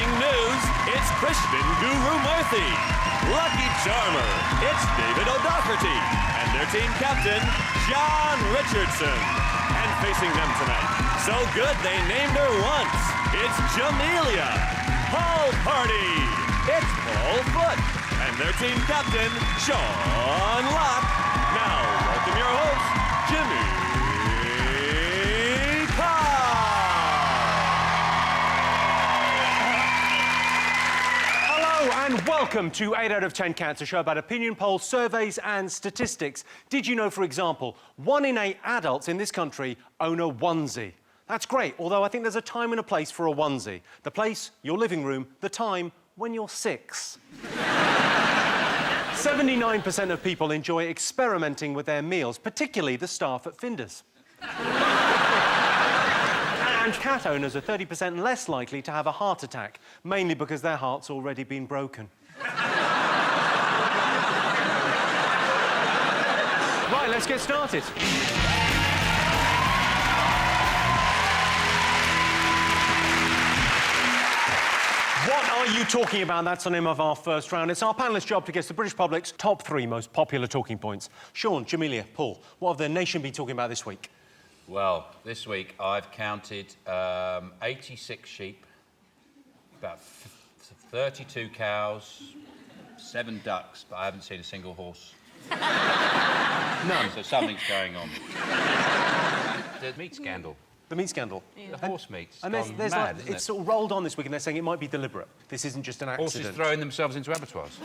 breaking news, it's Krishnan Guru-Murthy. Lucky Charmer, it's David O'Doherty. And their team captain, John Richardson. And facing them tonight, so good they named her once. It's Jamelia, Paul Party. It's Paul Foot. And their team captain, Sean Locke. Now, welcome your host, Jimmy and welcome to 8 out of 10 Cats, a show about opinion polls, surveys and statistics. Did you know, for example, 1 in 8 adults in this country own a onesie? That's great, although I think there's a time and a place for a onesie. The place, your living room. The time, when you're 6. 79% of people enjoy experimenting with their meals, particularly the staff at Findus. And cat owners are 30% less likely to have a heart attack, mainly because their heart's already been broken. Right, let's get started. What are you talking about? That's the name of our first round. It's our panellists' job to guess the British public's top 3 most popular talking points. Sean, Jamelia, Paul, what have the nation been talking about this week? Well, this week I've counted 86 sheep, about 32 cows, 7 ducks, but I haven't seen a single horse. None. So something's going on. The meat scandal. The meat scandal. Yeah. The horse meat. And there's mad, like, isn't it's sort of rolled on this week, and they're saying it might be deliberate. This isn't just an accident. Horses throwing themselves into abattoirs.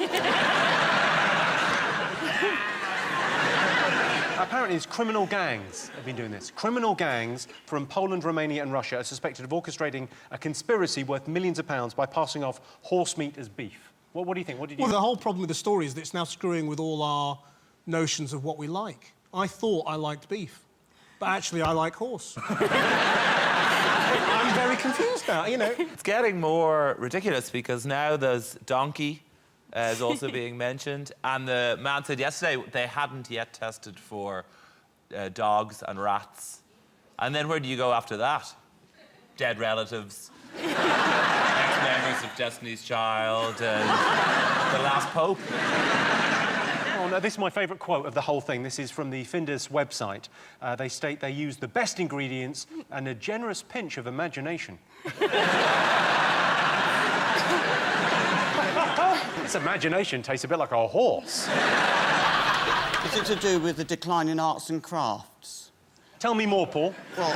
Apparently, it's criminal gangs have been doing this. Criminal gangs from Poland, Romania and Russia are suspected of orchestrating a conspiracy worth millions of pounds by passing off horse meat as beef. What do you think? What did you... Well, the whole problem with the story is that it's now screwing with all our notions of what we like. I thought I liked beef, but actually I like horse. I'm very confused now, you know. It's getting more ridiculous because now there's donkey is also being mentioned, and the man said yesterday they hadn't yet tested for dogs and rats. And then where do you go after that? Dead relatives, ex-members of Destiny's Child, and the last pope. Oh, no, this is my favourite quote of the whole thing. This is from the Findus website. They state they use the best ingredients and a generous pinch of imagination. This imagination tastes a bit like a horse. Is it to do with the decline in arts and crafts? Tell me more, Paul. Well,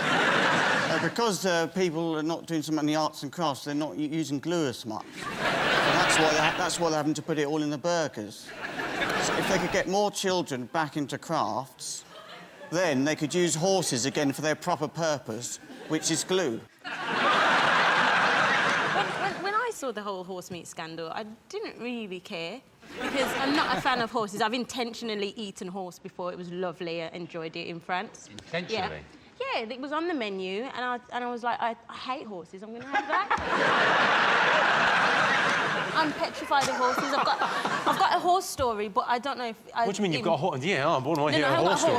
because people are not doing so many arts and crafts, they're not using glue as much. So that's why they're having to put it all in the burgers. So if they could get more children back into crafts, then they could use horses again for their proper purpose, which is glue. When I saw the whole horse meat scandal, I didn't really care, because I'm not a fan of horses. I've intentionally eaten horse before. It was lovely. I enjoyed it in France. Intentionally? Yeah, it was on the menu, and I was like, I hate horses. I'm going to have that. I'm petrified of horses. I've got a horse story, but I don't know if... What do you mean you've got a horse? Yeah, I want to hear a horse story.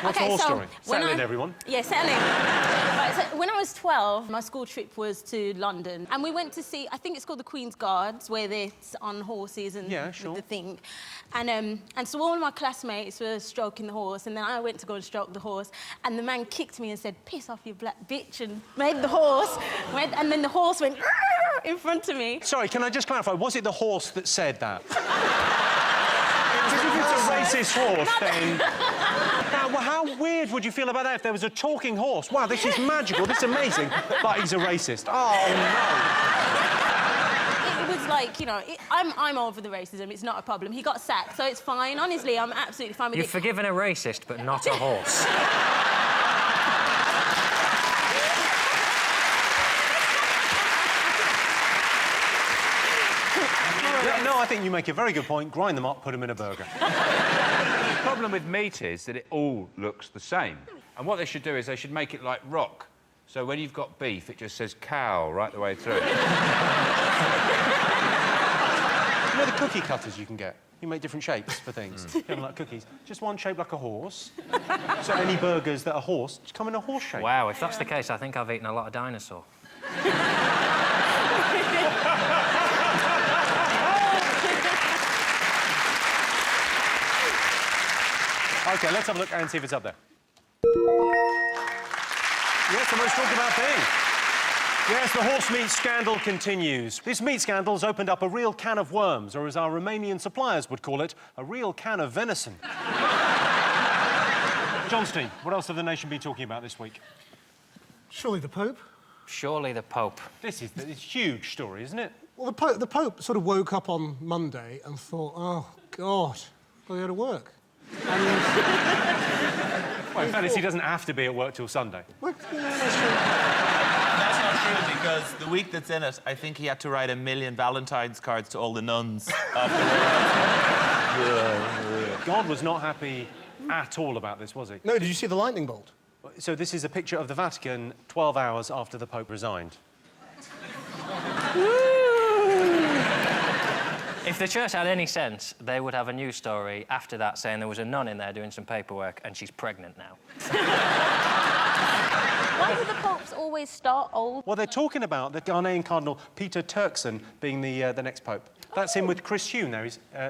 What's a horse story? Settle in, everyone. Yeah, settle in. Right, so when I was 12, my school trip was to London, and we went to see, I think it's called the Queen's Guards, where they're on horses and with the thing. And so all of my classmates were stroking the horse, and then I went to go and stroke the horse, and the man kicked me and said, "Piss off, you black bitch," and made the horse, and then the horse went in front of me. Sorry, can I just clarify? Was it the horse that said that? If it's a racist horse, then... Now, how weird would you feel about that if there was a talking horse? Wow, this is magical, this is amazing, but he's a racist. Oh, no. It was like, you know, I'm over the racism, it's not a problem. He got sacked, so it's fine. Honestly, I'm absolutely fine with it. You've forgiven a racist, but not a horse. No, I think you make a very good point. Grind them up, put them in a burger. The problem with meat is that it all looks the same. And what they should do is they should make it like rock. So when you've got beef, it just says cow right the way through it. You know the cookie cutters you can get? You make different shapes for things. You have like cookies. Just one shape like a horse. So any burgers that are horse, just come in a horse shape. Wow, if that's the case, I think I've eaten a lot of dinosaur. OK, let's have a look and see if it's up there. Yes, the most talked about thing. Yes, the horse meat scandal continues. This meat scandal has opened up a real can of worms, or as our Romanian suppliers would call it, a real can of venison. Johnston, what else have the nation been talking about this week? Surely the Pope? Surely the Pope. This is a huge story, isn't it? Well, the Pope sort of woke up on Monday and thought, oh, God, I'll go to work. Well, in fairness, he doesn't have to be at work till Sunday. Well, yeah, that's true. That's not true, because the week that's in it, I think he had to write 1 million Valentine's cards to all the nuns of the world. God was not happy at all about this, was he? No, did you see the lightning bolt? So this is a picture of the Vatican 12 hours after the Pope resigned. If the church had any sense, they would have a news story after that saying there was a nun in there doing some paperwork and she's pregnant now. Why do the popes always start old? Well, they're talking about the Ghanaian Cardinal Peter Turkson being the next Pope. That's him with Chris Huhne there.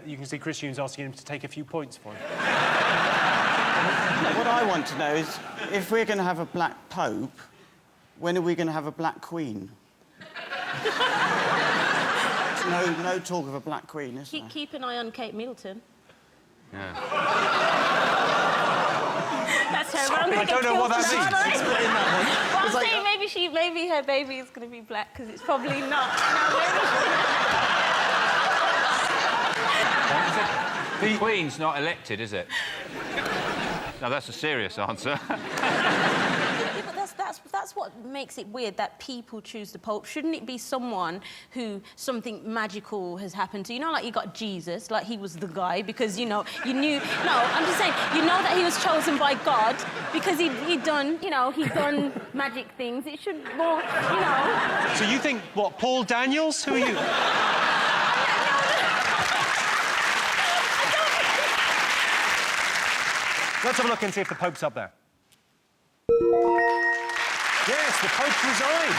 You can see Chris Huhne's asking him to take a few points for him. What I want to know is, if we're going to have a black Pope, when are we going to have a black Queen? No talk of a black Queen, is there? Keep an eye on Kate Middleton. Yeah. That's her. I don't know what that means. Explain that one. Well, I'm saying maybe her baby is going to be black because it's probably not. The Queen's not elected, is it? No, that's a serious answer. Yeah, but that's what makes it weird that people choose the Pope. Shouldn't it be someone who something magical has happened to? You know, like you got Jesus, like he was the guy because, you know, you knew... No, I'm just saying, you know that he was chosen by God because he'd done magic things. It should, well, you know... So you think, what, Paul Daniels? Who are you? Let's have a look and see if the Pope's up there. Yes, the Pope's resigned.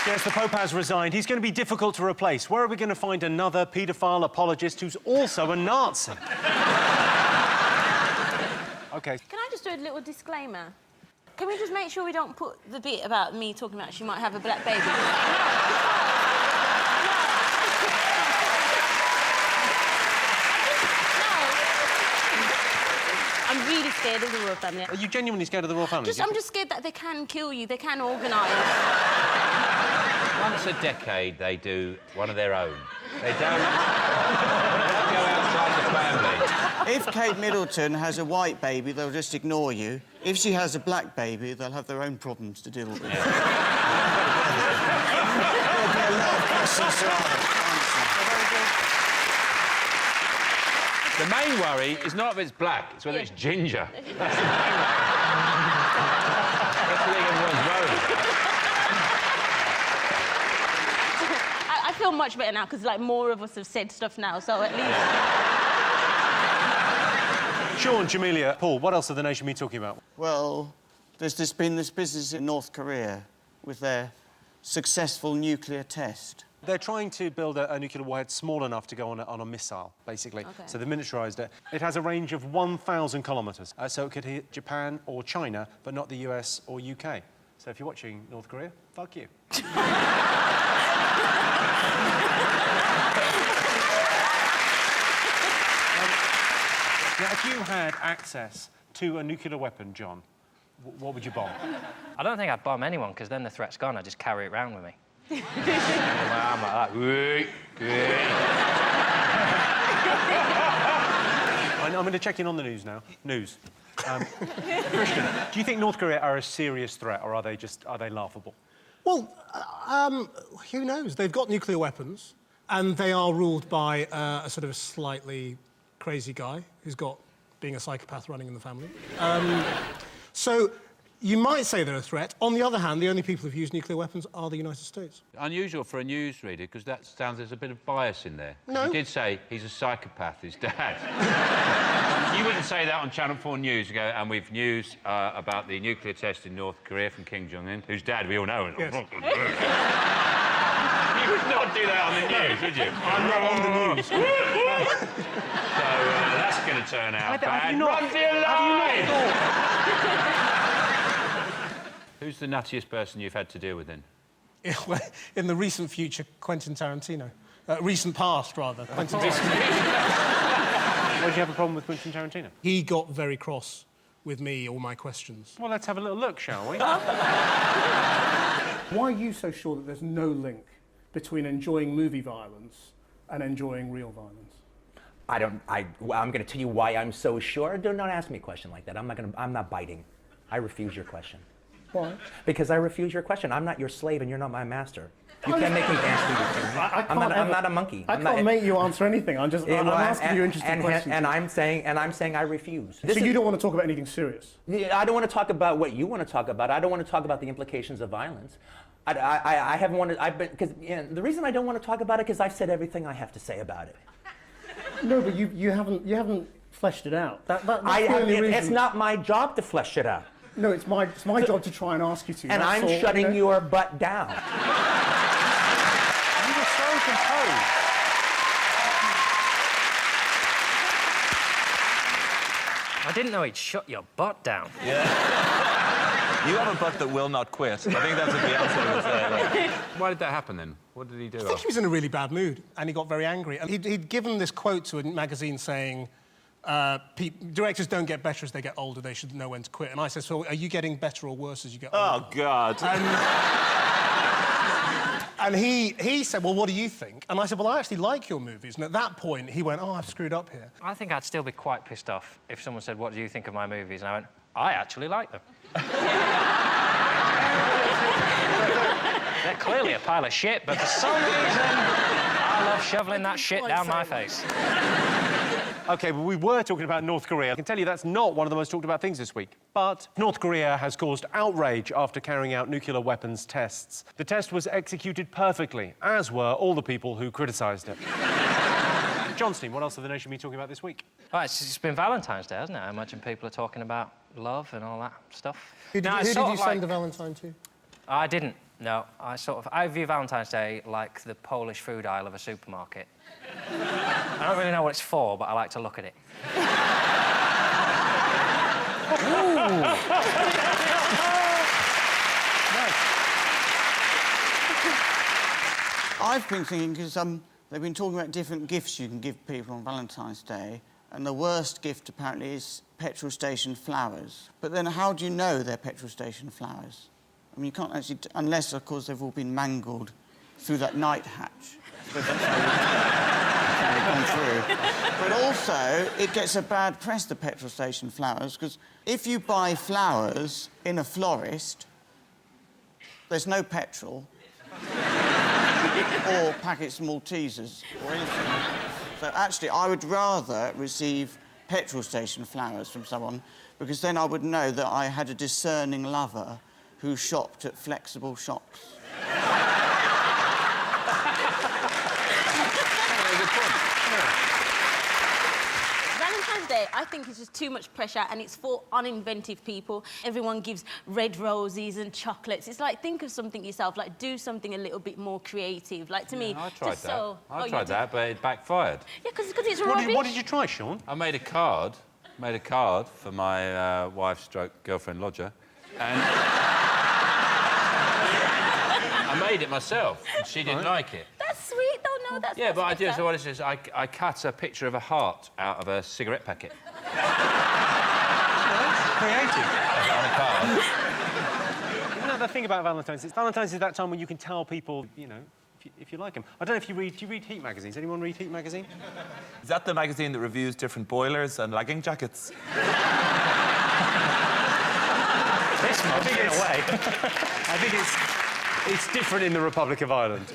Yes, the Pope has resigned. He's going to be difficult to replace. Where are we going to find another paedophile apologist who's also a Nazi? OK. Can I just do a little disclaimer? Can we just make sure we don't put the bit about me talking about she might have a black baby? I'm really scared of the royal family. Are you genuinely scared of the royal family? I'm just scared that they can kill you, they can organise. Once a decade, they do one of their own. They don't go outside the family. If Kate Middleton has a white baby, they'll just ignore you. If she has a black baby, they'll have their own problems to deal with. Yeah. There'll be a lot of questions to ask. The main worry is not if it's black, it's whether it's ginger. That's the main worry. That's the thing everyone's worried about. I feel much better now because, like, more of us have said stuff now, so at least... Sean, Jamelia, Paul, what else have the nation been talking about? Well, there's been this business in North Korea with their successful nuclear test. They're trying to build a nuclear warhead small enough to go on a missile, basically. Okay. So they miniaturised it. It has a range of 1,000 kilometres, so it could hit Japan or China, but not the US or UK. So if you're watching North Korea, fuck you. Now, if you had access to a nuclear weapon, John, what would you bomb? I don't think I'd bomb anyone, because then the threat's gone. I'd just carry it around with me. I'm like that. I'm going to check in on the news now. News. Krishnan, do you think North Korea are a serious threat, or are they laughable? Well, who knows? They've got nuclear weapons, and they are ruled by a sort of a slightly crazy guy who's got being a psychopath running in the family. So you might say they're a threat. On the other hand, the only people who've used nuclear weapons are the United States. Unusual for a newsreader, because that sounds there's a bit of bias in there. No. You did say he's a psychopath, his dad. You wouldn't say that on Channel 4 News. You go, and we've news about the nuclear test in North Korea from Kim Jong-un, whose dad we all know. Yes. You would not do that on the news, would you? I'm not on the news. So that's going to turn out bad. Have you not, Run for your life! Who's the nuttiest person you've had to deal with then? In the recent future, Quentin Tarantino. Recent past, rather. Quentin Tarantino. Why did you have a problem with Quentin Tarantino? He got very cross with me or my questions. Well, let's have a little look, shall we? Why are you so sure that there's no link between enjoying movie violence and enjoying real violence? I'm going to tell you why I'm so sure. Do not ask me a question like that. I'm not biting. I refuse your question. Why? Because I refuse your question. I'm not your slave and you're not my master. You can't make me dance through your thing. I'm not a monkey. I can't make you answer anything. I'm asking you interesting questions. And I'm saying I refuse. So you don't want to talk about anything serious? I don't want to talk about what you want to talk about. I don't want to talk about the implications of violence. I haven't wanted. Because the reason I don't want to talk about it is I've said everything I have to say about it. No, but you haven't fleshed it out. That's the only reason. It's not my job to flesh it out. No, it's my job to try and ask you to. And I'm shutting your butt down. You were so composed. I didn't know he'd shut your butt down. Yeah. You have a butt that will not quit. I think that's what Beyonce would say. Like. Why did that happen then? What did he do? I think he was in a really bad mood, and he got very angry. And he'd given this quote to a magazine saying, directors don't get better as they get older, they should know when to quit. And I said, so are you getting better or worse as you get older? Oh, God. And he said, well, what do you think? And I said, well, I actually like your movies. And at that point, he went, oh, I've screwed up here. I think I'd still be quite pissed off if someone said, what do you think of my movies? And I went, I actually like them. They're clearly a pile of shit, but for some reason, I love shoveling that shit down my face. OK, well, we were talking about North Korea. I can tell you that's not one of the most talked about things this week. But North Korea has caused outrage after carrying out nuclear weapons tests. The test was executed perfectly, as were all the people who criticised it. Johnstein, what else have the nation been talking about this week? Oh, it's been Valentine's Day, hasn't it? I imagine people are talking about love and all that stuff. Who did you send a Valentine to? I didn't, no. I view Valentine's Day like the Polish food aisle of a supermarket. I don't really know what it's for, but I like to look at it. I've been thinking, because they've been talking about different gifts you can give people on Valentine's Day, and the worst gift, apparently, is petrol station flowers. But then how do you know they're petrol station flowers? I mean, you can't actually... unless, of course, they've all been mangled through that night hatch. But that's how they've gone through. But also, it gets a bad press, the petrol station flowers, because if you buy flowers in a florist, there's no petrol, or packets of Maltesers, or anything. So actually, I would rather receive petrol station flowers from someone, because then I would know that I had a discerning lover who shopped at flexible shops. Valentine's Day, I think, is just too much pressure, and it's for uninventive people. Everyone gives red roses and chocolates. It's like, think of something yourself, like, do something a little bit more creative. Like, to me, I tried just that. so... I tried that, but it backfired. Yeah, because it's rubbish. What did you try, Sean? I made a card for my wife/girlfriend lodger, and I made it myself, and she didn't like it. That's sweet, though. No, that's... Yeah, but I do. better. So what it is, I cut a picture of a heart out of a cigarette packet. Creative. On a card. Isn't that the thing about Valentine's? Valentine's is that time when you can tell people, you know, if you like them. I don't know if do you read Heat magazines? Anyone read Heat magazine? Is that the magazine that reviews different boilers and legging jackets? This must be in a way. I think it's different in the Republic of Ireland.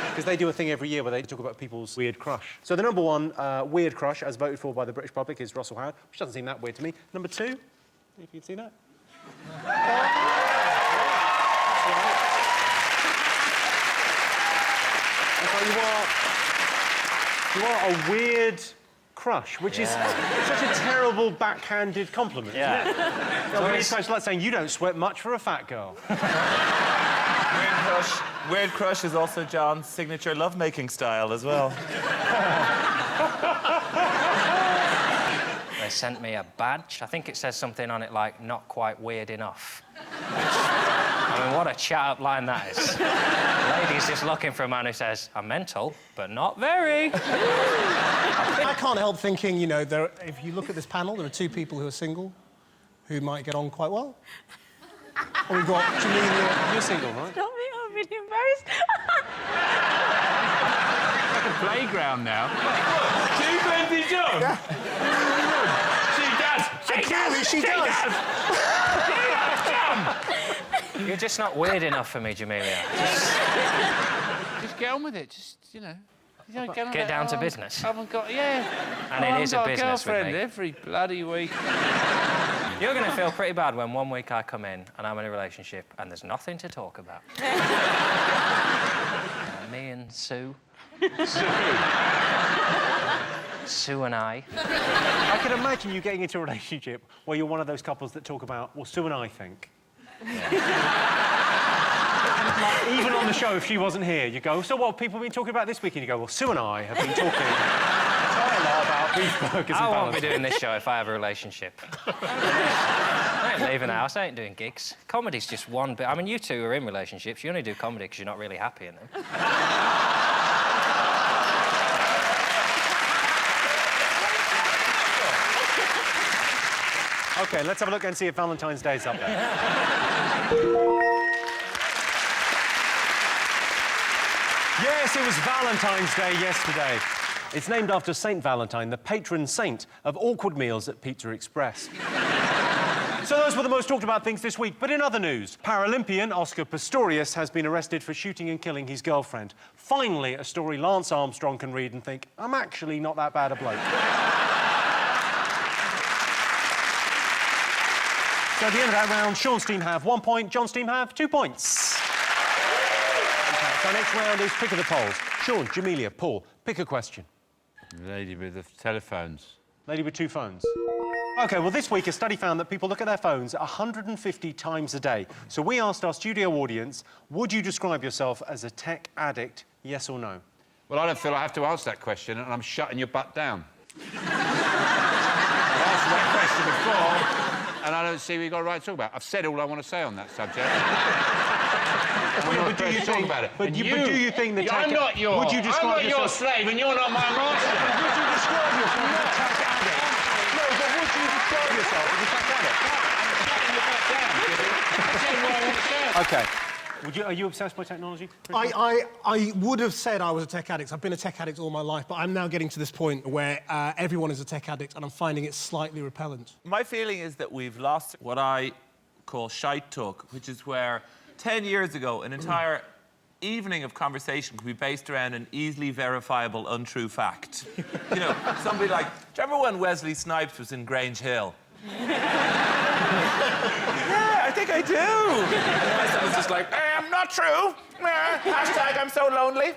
Because they do a thing every year where they talk about people's weird crush. So the number one weird crush, as voted for by the British public, is Russell Howard, which doesn't seem that weird to me. Number two, if you can see that. So you are a weird crush, which is such a terrible backhanded compliment, isn't it? It's like saying you don't sweat much for a fat girl. Weird crush is also John's signature lovemaking style as well. they sent me a badge. I think it says something on it like, not quite weird enough. I mean, what a chat-up line that is. Lady's just looking for a man who says, I'm mental, but not very. I can't help thinking, you know, if you look at this panel, there are two people who are single who might get on quite well. And we've got Jamelia. You're single, right? Stop me, I'm really embarrassed. Like a playground now. Too plenty done. Yeah. She does. You're just not weird enough for me, Jamelia. Just get on with it. Just, you know. Get down to business. I haven't got, yeah. And it is a business with girlfriend me. every bloody week. You're going to feel pretty bad when one week I come in and I'm in a relationship and there's nothing to talk about. Me and Sue. Sue and I. I can imagine you getting into a relationship where you're one of those couples that talk about, well, Sue and I think. Like, even on the show, if she wasn't here, you go, so what have people been talking about this week? And you go, well, Sue and I have been talking quite a lot about beef burgers and I won't balance. be doing this show if I have a relationship. I ain't leaving the house, I ain't doing gigs. Comedy's just one bit. I mean, you two are in relationships. You only do comedy because you're not really happy in them. OK, let's have a look and see if Valentine's Day's up there. Yes, it was Valentine's Day yesterday. It's named after Saint Valentine, the patron saint of awkward meals at Pizza Express. So those were the most talked about things this week. But in other news, Paralympian Oscar Pistorius has been arrested for shooting and killing his girlfriend. Finally, a story Lance Armstrong can read and think, I'm actually not that bad a bloke. So at the end of that round, Sean's team have 1 point, John's team have 2 points. Okay, so next round is pick of the polls. Sean, Jamelia, Paul, pick a question. Lady with the telephones. Lady with 2 phones. OK, well, this week, a study found that people look at their phones 150 times a day. So we asked our studio audience, would you describe yourself as a tech addict, yes or no? Well, I don't feel I have to answer that question, and I'm shutting your butt down. I've answered that question before, and I don't see what you've got a right to talk about. I've said all I want to say on that subject. But do you think... But do you think the tech... I'm not your... Would you describe I'm not your slave, and you're not my master. Would you describe yourself as a tech addict? No, but would you describe yourself as a tech addict? OK. Are you obsessed by technology? I would have said I was a tech addict. I've been a tech addict all my life, but I'm now getting to this point where everyone is a tech addict, and I'm finding it slightly repellent. My feeling is that we've lost what I call shite talk, which is where 10 years ago an entire evening of conversation could be based around an easily verifiable untrue fact. You know, somebody like, do you remember when Wesley Snipes was in Grange Hill? Yeah, I think I do. And someone's just like, not true. Hashtag I'm so lonely.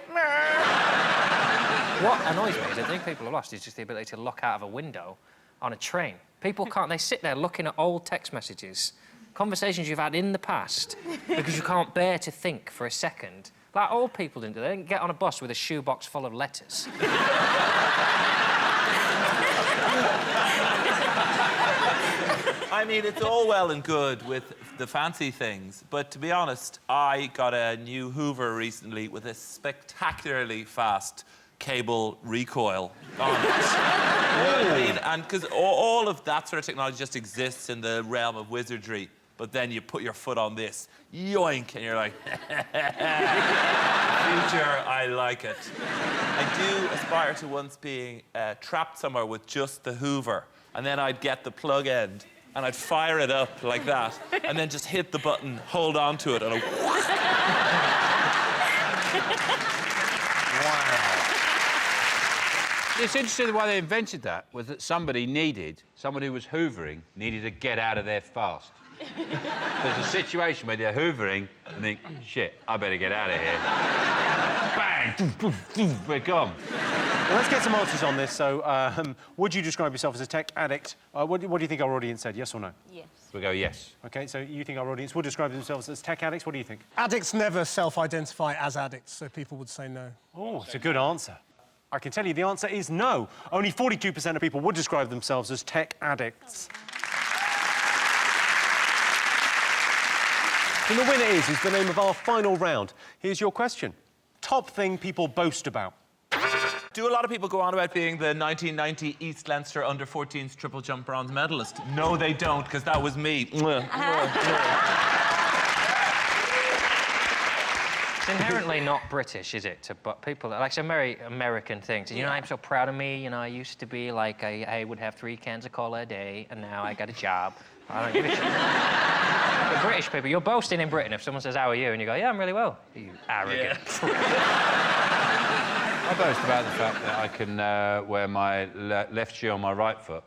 What annoys me is I think people have lost is just the ability to look out of a window on a train. People can't, they sit there looking at old text messages, conversations you've had in the past, because you can't bear to think for a second. Like old people didn't do. They didn't get on a bus with a shoebox full of letters. I mean, it's all well and good with the fancy things, but to be honest, I got a new Hoover recently with a spectacularly fast cable recoil on it. You know what I mean? And because all of that sort of technology just exists in the realm of wizardry, but then you put your foot on this, yoink, and you're like, future, I like it. I do aspire to once being trapped somewhere with just the Hoover, and then I'd get the plug end, and I'd fire it up like that, and then just hit the button, hold on to it, and Wow. It's interesting the way they invented that was that someone who was hoovering, needed to get out of there fast. There's a situation where they're hoovering and think, shit, I better get out of here. Bang! We're gone. Well, let's get some answers on this. So, would you describe yourself as a tech addict? What do you think our audience said, yes or no? Yes. We'll go yes. OK, so you think our audience would describe themselves as tech addicts? What do you think? Addicts never self-identify as addicts, so people would say no. Oh, it's a good answer. I can tell you the answer is no. Only 42% of people would describe themselves as tech addicts. And the winner is the name of our final round. Here's your question. Top thing people boast about. Do a lot of people go on about being the 1990 East Leinster under-14s triple jump bronze medalist? No, they don't, because that was me. It's inherently not British, is it? But people, like, it's a very American thing. So, you know, I'm so proud of me. You know, I used to be like, I would have 3 cans of cola a day, and now I got a job. I don't give a shit. The British people, you're boasting in Britain. If someone says, how are you? And you go, yeah, I'm really well. You arrogant. I boast about the fact that I can wear my left shoe on my right foot,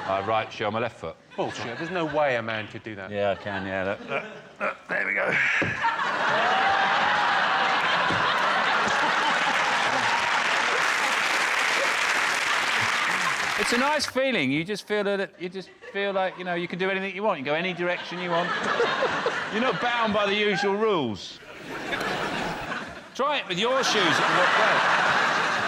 my right shoe on my left foot. Bullshit. There's no way a man could do that. Yeah, I can, yeah. Look, there we go. It's a nice feeling. You just feel that like, you know, you can do anything you want. You can go any direction you want. You're not bound by the usual rules. Try it with your shoes. It'll work well.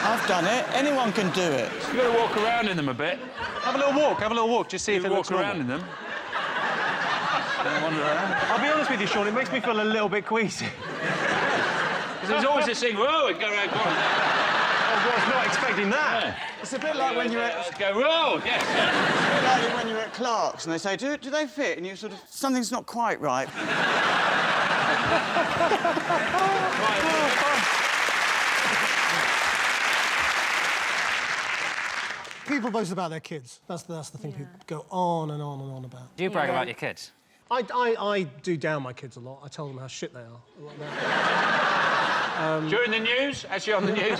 I've done it. Anyone can do it. You've got to walk around in them a bit. Have a little walk. Just see if it looks walk normal. around in them. Don't wander around. I'll be honest with you, Sean, it makes me feel a little bit queasy. Because there's always this thing, whoa, and go around corners. I was not expecting that. Yeah. It's a bit like when you're at... Go, whoa, yes. It's a bit like when you're at Clark's and they say, do they fit? And you sort of... Something's not quite right. People boast about their kids. That's the thing people go on and on and on about. Do you brag about your kids? I do down my kids a lot. I tell them how shit they are. During the news? Actually on the news?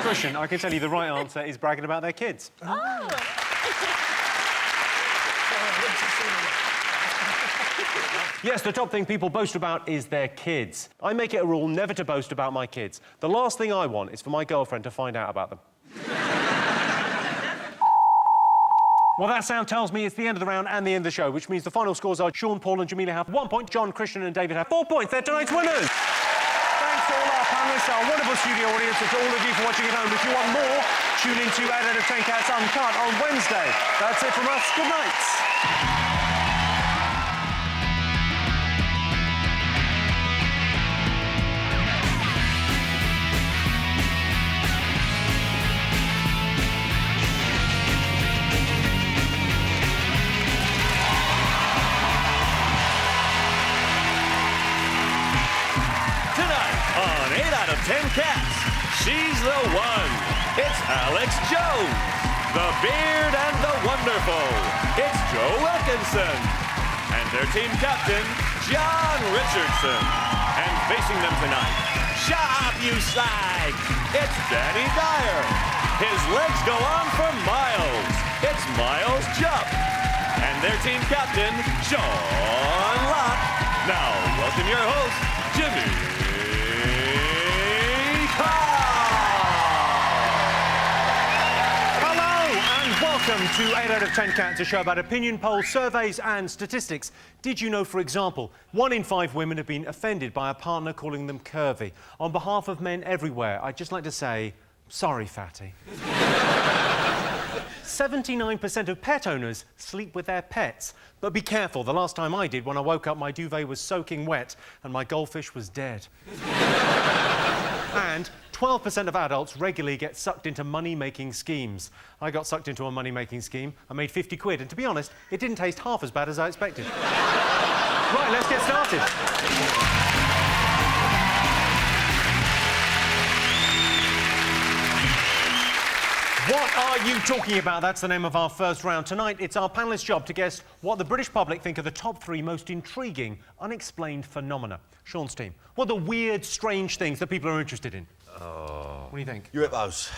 Krishnan, I can tell you the right answer is bragging about their kids. Oh. Yes, the top thing people boast about is their kids. I make it a rule never to boast about my kids. The last thing I want is for my girlfriend to find out about them. Well, that sound tells me it's the end of the round and the end of the show, which means the final scores are Sean, Paul and Jamelia have 1 point, John, Krishnan and David have 4 points. They're tonight's winners. Thanks to all our panellists, our wonderful studio audience, and to all of you for watching at home. If you want more, tune in to 8 out of 10 Cats Uncut on Wednesday. That's it from us. Good night. On 8 out of 10 Cats, she's the one. It's Alex Jones. The Beard and the Wonderful. It's Joe Wilkinson. And their team captain, John Richardson. And facing them tonight, shut up, you slag. It's Danny Dyer. His legs go on for miles. It's Miles Jupp. And their team captain, Sean Lott. Now, welcome your host, Jimmy. Welcome to 8 out of 10 Cats, a show about opinion polls, surveys and statistics. Did you know, for example, 1 in 5 women have been offended by a partner calling them curvy? On behalf of men everywhere, I'd just like to say, sorry, fatty. 79% of pet owners sleep with their pets. But be careful, the last time I did, when I woke up, my duvet was soaking wet and my goldfish was dead. And 12% of adults regularly get sucked into money-making schemes. I got sucked into a money-making scheme. I made 50 quid, and to be honest, it didn't taste half as bad as I expected. Right, let's get started. What are you talking about? That's the name of our first round. Tonight, it's our panellists' job to guess what the British public think are the top 3 most intriguing, unexplained phenomena. Sean's team. What are the weird, strange things that people are interested in? Oh. What do you think? UFOs.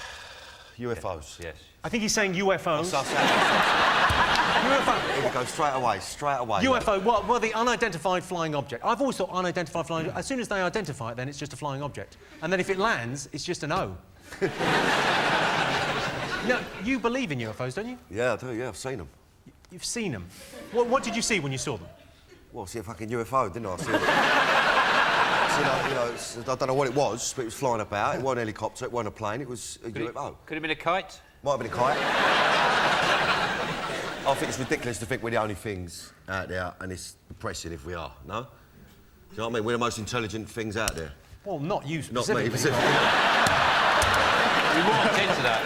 UFOs. Yes. I think he's saying UFOs. UFO. Here we go, straight away. UFO, well, the unidentified flying object. I've always thought unidentified flying object, as soon as they identify it, then it's just a flying object. And then if it lands, it's just an O. No, you believe in UFOs, don't you? Yeah, I do, yeah, I've seen them. You've seen them? What did you see when you saw them? Well, I see a fucking UFO, didn't I? I I don't know what it was, but it was flying about. It wasn't a helicopter, it wasn't a plane, it was a UFO. Could have been a kite? Might have been a kite. I think it's ridiculous to think we're the only things out there, and it's depressing if we are, no? Do you know what I mean? We're the most intelligent things out there. Well, not you Not specifically. me, specifically. We walked into that.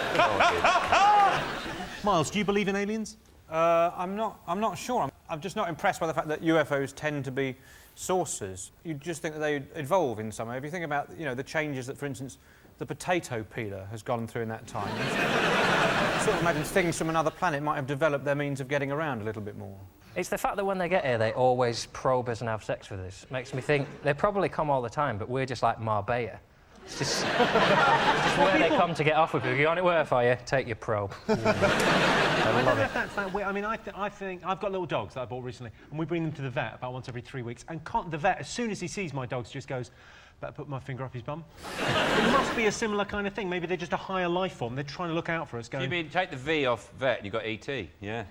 Miles, do you believe in aliens? I'm not sure. I'm just not impressed by the fact that UFOs tend to be saucers. You just think that they evolve in some way. If you think about, you know, the changes that, for instance, the potato peeler has gone through in that time. Sort of imagine things from another planet might have developed their means of getting around a little bit more. It's the fact that when they get here, they always probe us and have sex with us. Makes me think they probably come all the time, but we're just like Marbella. It's just where they come to get off with you. You want it work for you? Take your probe. I don't know if that's that weird. I mean, I think I've got little dogs that I bought recently, and we bring them to the vet about once every 3 weeks. And the vet, as soon as he sees my dogs, just goes, "Better put my finger up his bum." It must be a similar kind of thing. Maybe they're just a higher life form. They're trying to look out for us. Going, You mean take the V off vet and you've got ET? Yeah.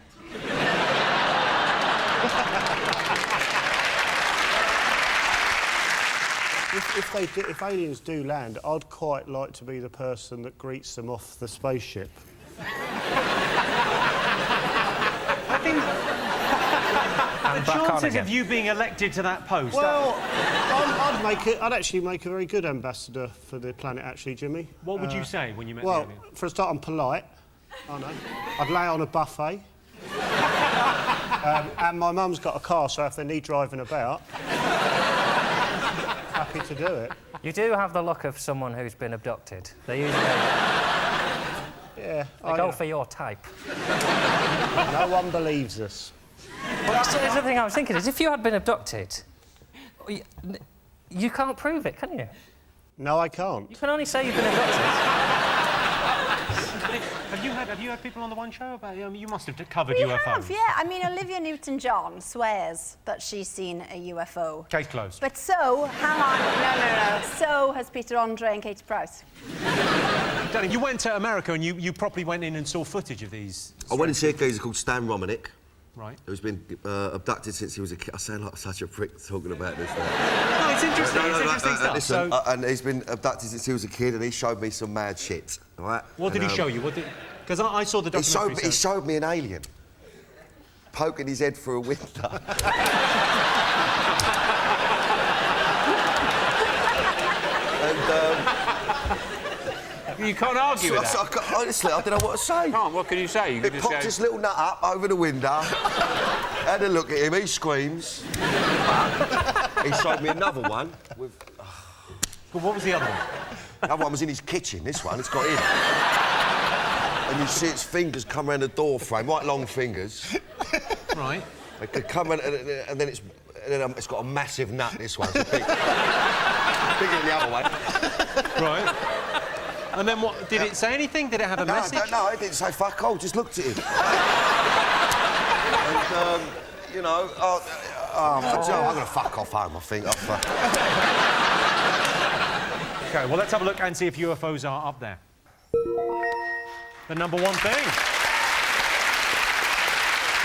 If aliens do land, I'd quite like to be the person that greets them off the spaceship. I think the chances of you being elected to that post. Well, I'd actually make a very good ambassador for the planet, actually, Jimmy. What would you say when you met the Well, alien? for a start, I'm polite. I know. I'd lay on a buffet. And my mum's got a car, so if they need driving about, happy to do it. You do have the look of someone who's been abducted. They usually Yeah. go for your type. No one believes us. Well, that's the thing I was thinking is if you had been abducted, you can't prove it, can you? No, I can't. You can only say you've been abducted. Have you had people on the One Show about? You must have covered We UFOs. have, yeah. I mean, Olivia Newton-John swears that she's seen a UFO. Case closed. But so, hang on, no. So has Peter Andre and Katie Price. Danny, you went to America and you properly went in and saw footage of these. I went and see a geezer called Stan Romanek. Right. Who's been abducted since he was a kid. I sound like such a prick talking about this now. No, it's interesting. It's interesting stuff. Listen, So, and he's been abducted since he was a kid, and he showed me some mad shit. All right. what did he show you? Because I saw the documentary. He showed me an alien poking his head through a window. You can't argue with that. Honestly, I don't know what to say. Can't. What can you say? You can It just popped go, his little nut up over the window. Had a look at him. He screams. He showed me another one with. But what was the other one? The other one was in his kitchen. This one, it's got in. And you see its fingers come around the door frame, right long fingers. Right. They could come around, and then it's got a massive nut. This one, it's bigger than the other one. Right. And then what? Did it say anything? Did it have a message? No, it didn't say fuck all. Just looked at him. And you know, I'm going to fuck off home. I think. Okay. Well, let's have a look and see if UFOs are up there. The number one thing.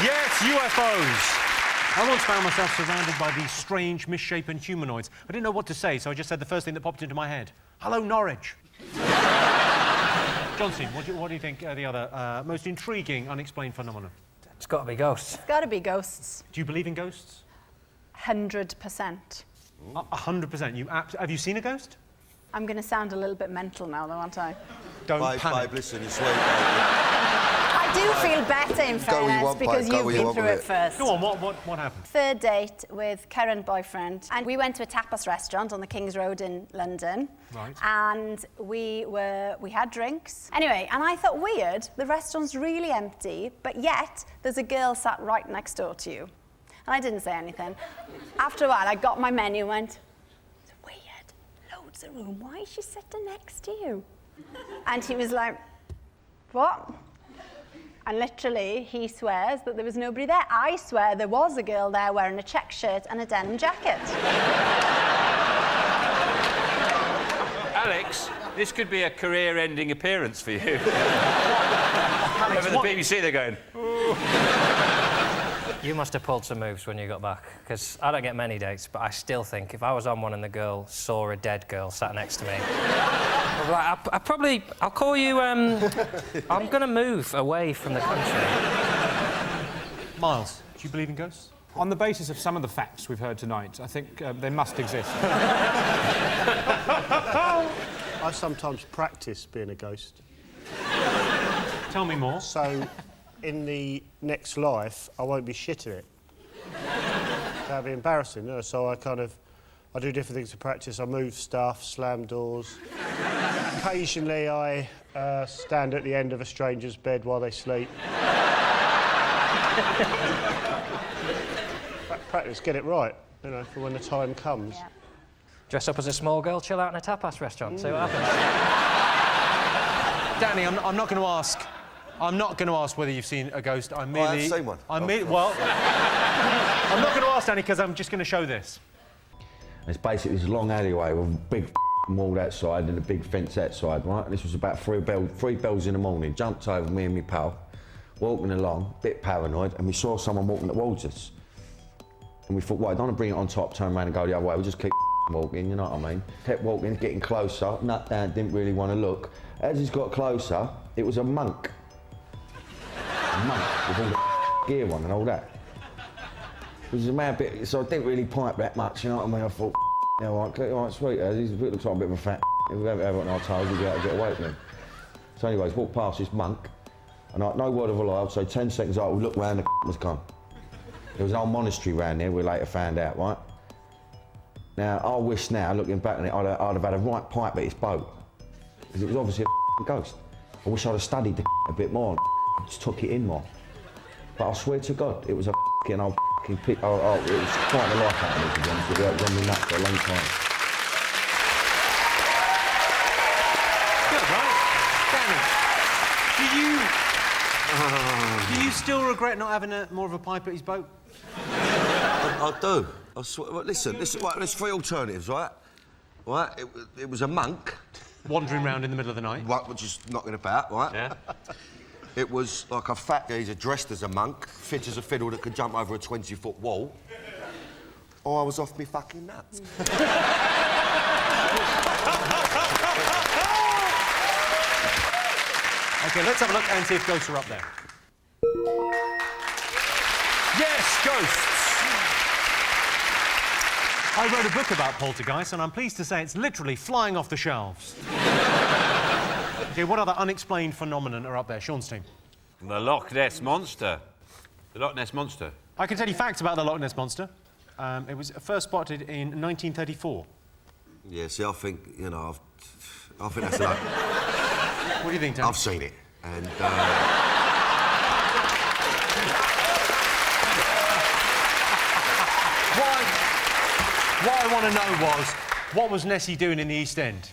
Yes, UFOs. I once found myself surrounded by these strange, misshapen humanoids. I didn't know what to say, so I just said the first thing that popped into my head. Hello, Norwich. Johnson, what do you think are the other most intriguing unexplained phenomenon? It's got to be ghosts. It's got to be ghosts. Do you believe in ghosts? 100%. 100%. Have you seen a ghost? I'm going to sound a little bit mental now, though, aren't I? Don't babe, panic. Babe, listen, you're sweet. I do feel better, in fairness, because you've been through it first. Go on, what happened? Third date with current boyfriend, and we went to a tapas restaurant on the King's Road in London. Right. And we had drinks. Anyway, and I thought, weird, the restaurant's really empty, but yet there's a girl sat right next door to you. And I didn't say anything. After a while, I got my menu and went, it's weird, loads of room, why is she sitting next to you? And he was like, what? And literally, he swears that there was nobody there. I swear there was a girl there wearing a check shirt and a denim jacket. Alex, this could be a career-ending appearance for you. Over the BBC, they're going, ooh. You must have pulled some moves when you got back, because I don't get many dates, but I still think if I was on one and the girl saw a dead girl sat next to me, I'll call you, I'm going to move away from the country. Miles, do you believe in ghosts? On the basis of some of the facts we've heard tonight, I think they must exist. I sometimes practice being a ghost. Tell me more. So, in the next life, I won't be shit at it. That'd be embarrassing, you know? So I do different things to practice. I move stuff, slam doors. Occasionally, I stand at the end of a stranger's bed while they sleep. Practice, get it right, you know, for when the time comes. Yeah. Dress up as a small girl, chill out in a tapas restaurant, see what happens. Danny, I'm not going to ask. I'm not going to ask whether you've seen a ghost. I'm merely. I've seen one. Well, I'm not going to ask Danny because I'm just going to show this. It's basically this long alleyway with a big wall that side and a big fence that side, right? And this was about three bells in the morning. Jumped over, me and my pal, walking along, a bit paranoid, and we saw someone walking towards us. And we thought, well, I don't want to bring it on top, turn around and go the other way. We'll just keep walking, you know what I mean? Kept walking, getting closer, nut down, didn't really want to look. As he's got closer, it was a monk. A monk with all the gear on and all that. It was a mad bit, so I didn't really pipe that much, you know what I mean? I thought, yeah, all right, sweet, he looks like a bit of a fat. If we haven't had what I told, we'd be able to get away from him. So anyways, walked past this monk, and no word of a lie, I'd say 10 seconds later, we looked round, the was gone. There was an old monastery round there, we later found out, right? Now, I wish now, looking back on it, I'd have had a right pipe at his boat. Because it was obviously a ghost. I wish I'd have studied the a bit more and just took it in more. But I swear to God, it was a old pit. It was quite a life happening, to be honest with you. It was on me nuts for a long time. Good, right? Danny, do you still regret not having more of a pipe at his boat? I do. I swear. Well, listen, right, there's three alternatives, right? Right, it was a monk. Wandering around in the middle of the night. Right, which is knocking about, right? Yeah. It was like a fat geezer dressed as a monk, fit as a fiddle that could jump over a 20-foot wall. Or I was off me fucking nuts. OK, let's have a look and see if ghosts are up there. Yes, ghosts! I wrote a book about poltergeists, and I'm pleased to say it's literally flying off the shelves. OK, what other unexplained phenomenon are up there? Sean's team. The Loch Ness Monster. The Loch Ness Monster. I can tell you facts about the Loch Ness Monster. It was first spotted in 1934. Yeah, see, I think, you know, I think that's enough. What do you think, Dan? I've seen it, and... What I want to know was, what was Nessie doing in the East End?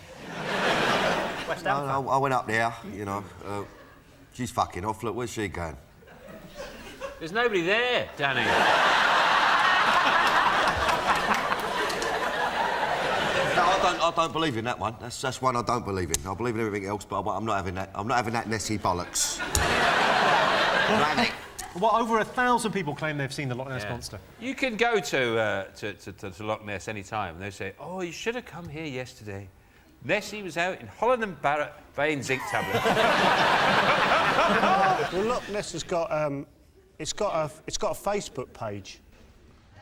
West Ham. I went up there, you know. She's fucking off. Look, where's she going? There's nobody there, Danny. No, I don't believe in that one. That's one I don't believe in. I believe in everything else, but I'm not having that. I'm not having that Nessie bollocks. Well, over 1,000 people claim they've seen the Loch Ness Monster. You can go to Loch Ness any time, and they say, "Oh, you should have come here yesterday. Nessie was out in Holland and Barrett buying zinc tablets." Well, Loch Ness has got it's got a Facebook page,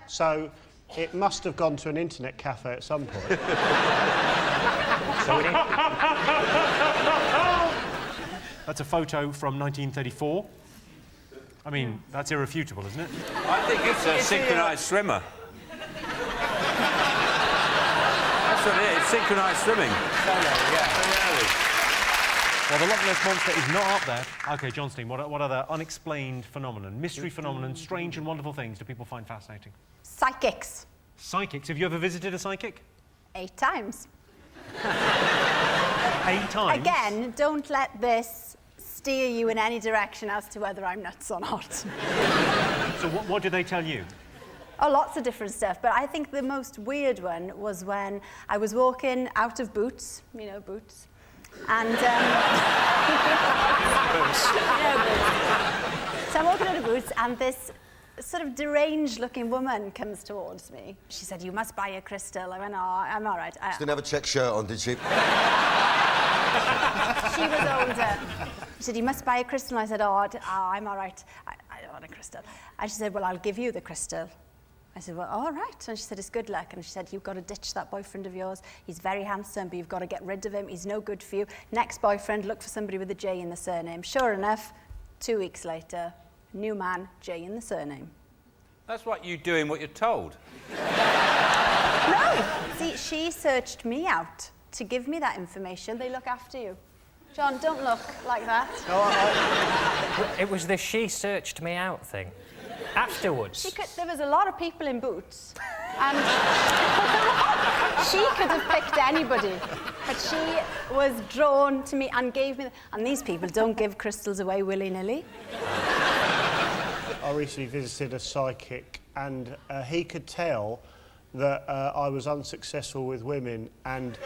so it must have gone to an internet cafe at some point. That's a photo from 1934. I mean, that's irrefutable, isn't it? I think it's a synchronised swimmer. That's what it is, synchronised swimming. Well, the Loch Ness Monster is not up there. OK, John's team, what other unexplained phenomenon, mystery phenomenon, strange and wonderful things do people find fascinating? Psychics. Psychics? Have you ever visited a psychic? 8 times. 8 times? Again, don't let this steer you in any direction as to whether I'm nuts or not. So what did they tell you? Oh, lots of different stuff, but I think the most weird one was when I was walking out of Boots, you know, Boots, and... You know, Boots. So I'm walking out of Boots, and this sort of deranged-looking woman comes towards me. She said, "You must buy a crystal." I went, "Oh, I'm all right." She didn't have a check shirt on, did she? She was older. She said, "You must buy a crystal." And I said, I'm all right. I don't want a crystal. And she said, "Well, I'll give you the crystal." I said, "Well, all right." And she said, "It's good luck." And she said, "You've got to ditch that boyfriend of yours. He's very handsome, but you've got to get rid of him. He's no good for you. Next boyfriend, look for somebody with a J in the surname." Sure enough, 2 weeks later, new man, J in the surname. That's what you doing what you're told. No! See, she searched me out to give me that information. They look after you. John, don't look like that. It was the she searched me out thing. Afterwards. There was a lot of people in Boots, and she could have picked anybody, but she was drawn to me and gave me... And these people don't give crystals away willy-nilly. I recently visited a psychic, and he could tell that I was unsuccessful with women and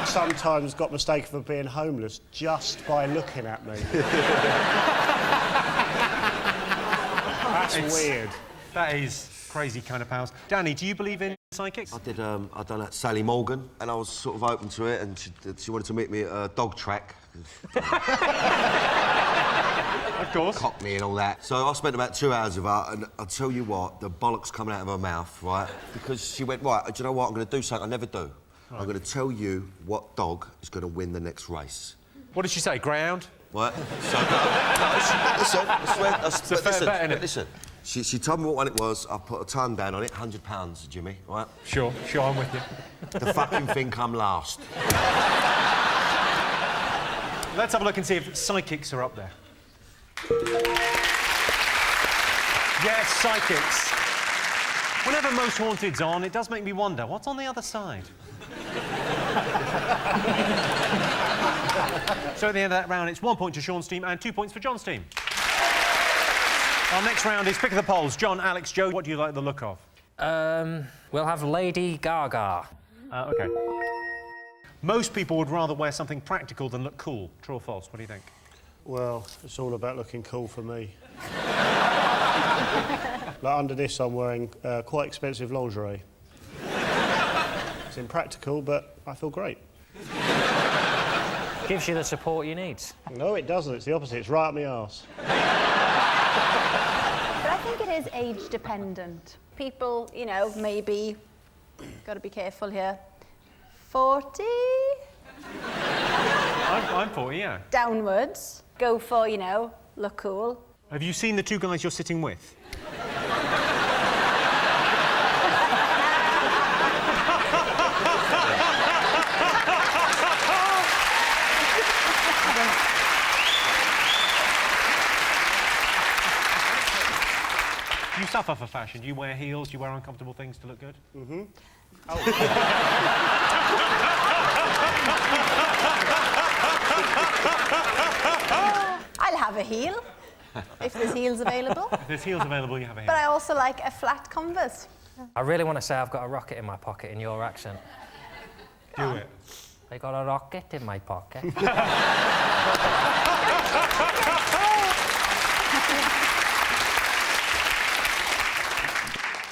sometimes got mistaken for being homeless just by looking at me. That's weird. That is crazy kind of powers. Danny, do you believe in psychics? I done that Sally Morgan, and I was sort of open to it, and she wanted to meet me at a dog track. Of course. Cockney and all that. So I spent about 2 hours with her, and I'll tell you what, the bollocks coming out of her mouth, right? Because she went, right, do you know what, I'm going to do something I never do. Right. I'm going to tell you what dog is going to win the next race. What did she say, greyhound? What? So, listen, she told me what one it was. I put a ton down on it, £100, Jimmy, right? Sure, I'm with you. The fucking thing come last. Let's have a look and see if psychics are up there. Yes, psychics. Whenever Most Haunted's on, it does make me wonder, what's on the other side? So at the end of that round, it's 1 point to Sean's team and 2 points for John's team. Our next round is Pick of the Polls. John, Alex, Joe, what do you like the look of? We'll have Lady Gaga. OK. Most people would rather wear something practical than look cool. True or false? What do you think? Well, it's all about looking cool for me. Like under this, I'm wearing quite expensive lingerie. It's impractical, but I feel great. Gives you the support you need. No, it doesn't. It's the opposite. It's right up my arse. But I think it is age dependent. People, you know, maybe, got to be careful here, 40? I'm 40, yeah. Downwards, go for, you know, look cool. Have you seen the two guys you're sitting with? You suffer for fashion. Do you wear heels? Do you wear uncomfortable things to look good? Mm-hmm. Oh. I'll have a heel, if there's heels available. If there's heels available, you have a heel. But I also like a flat Converse. I really want to say I've got a rocket in my pocket in your accent. Do it. I got a rocket in my pocket.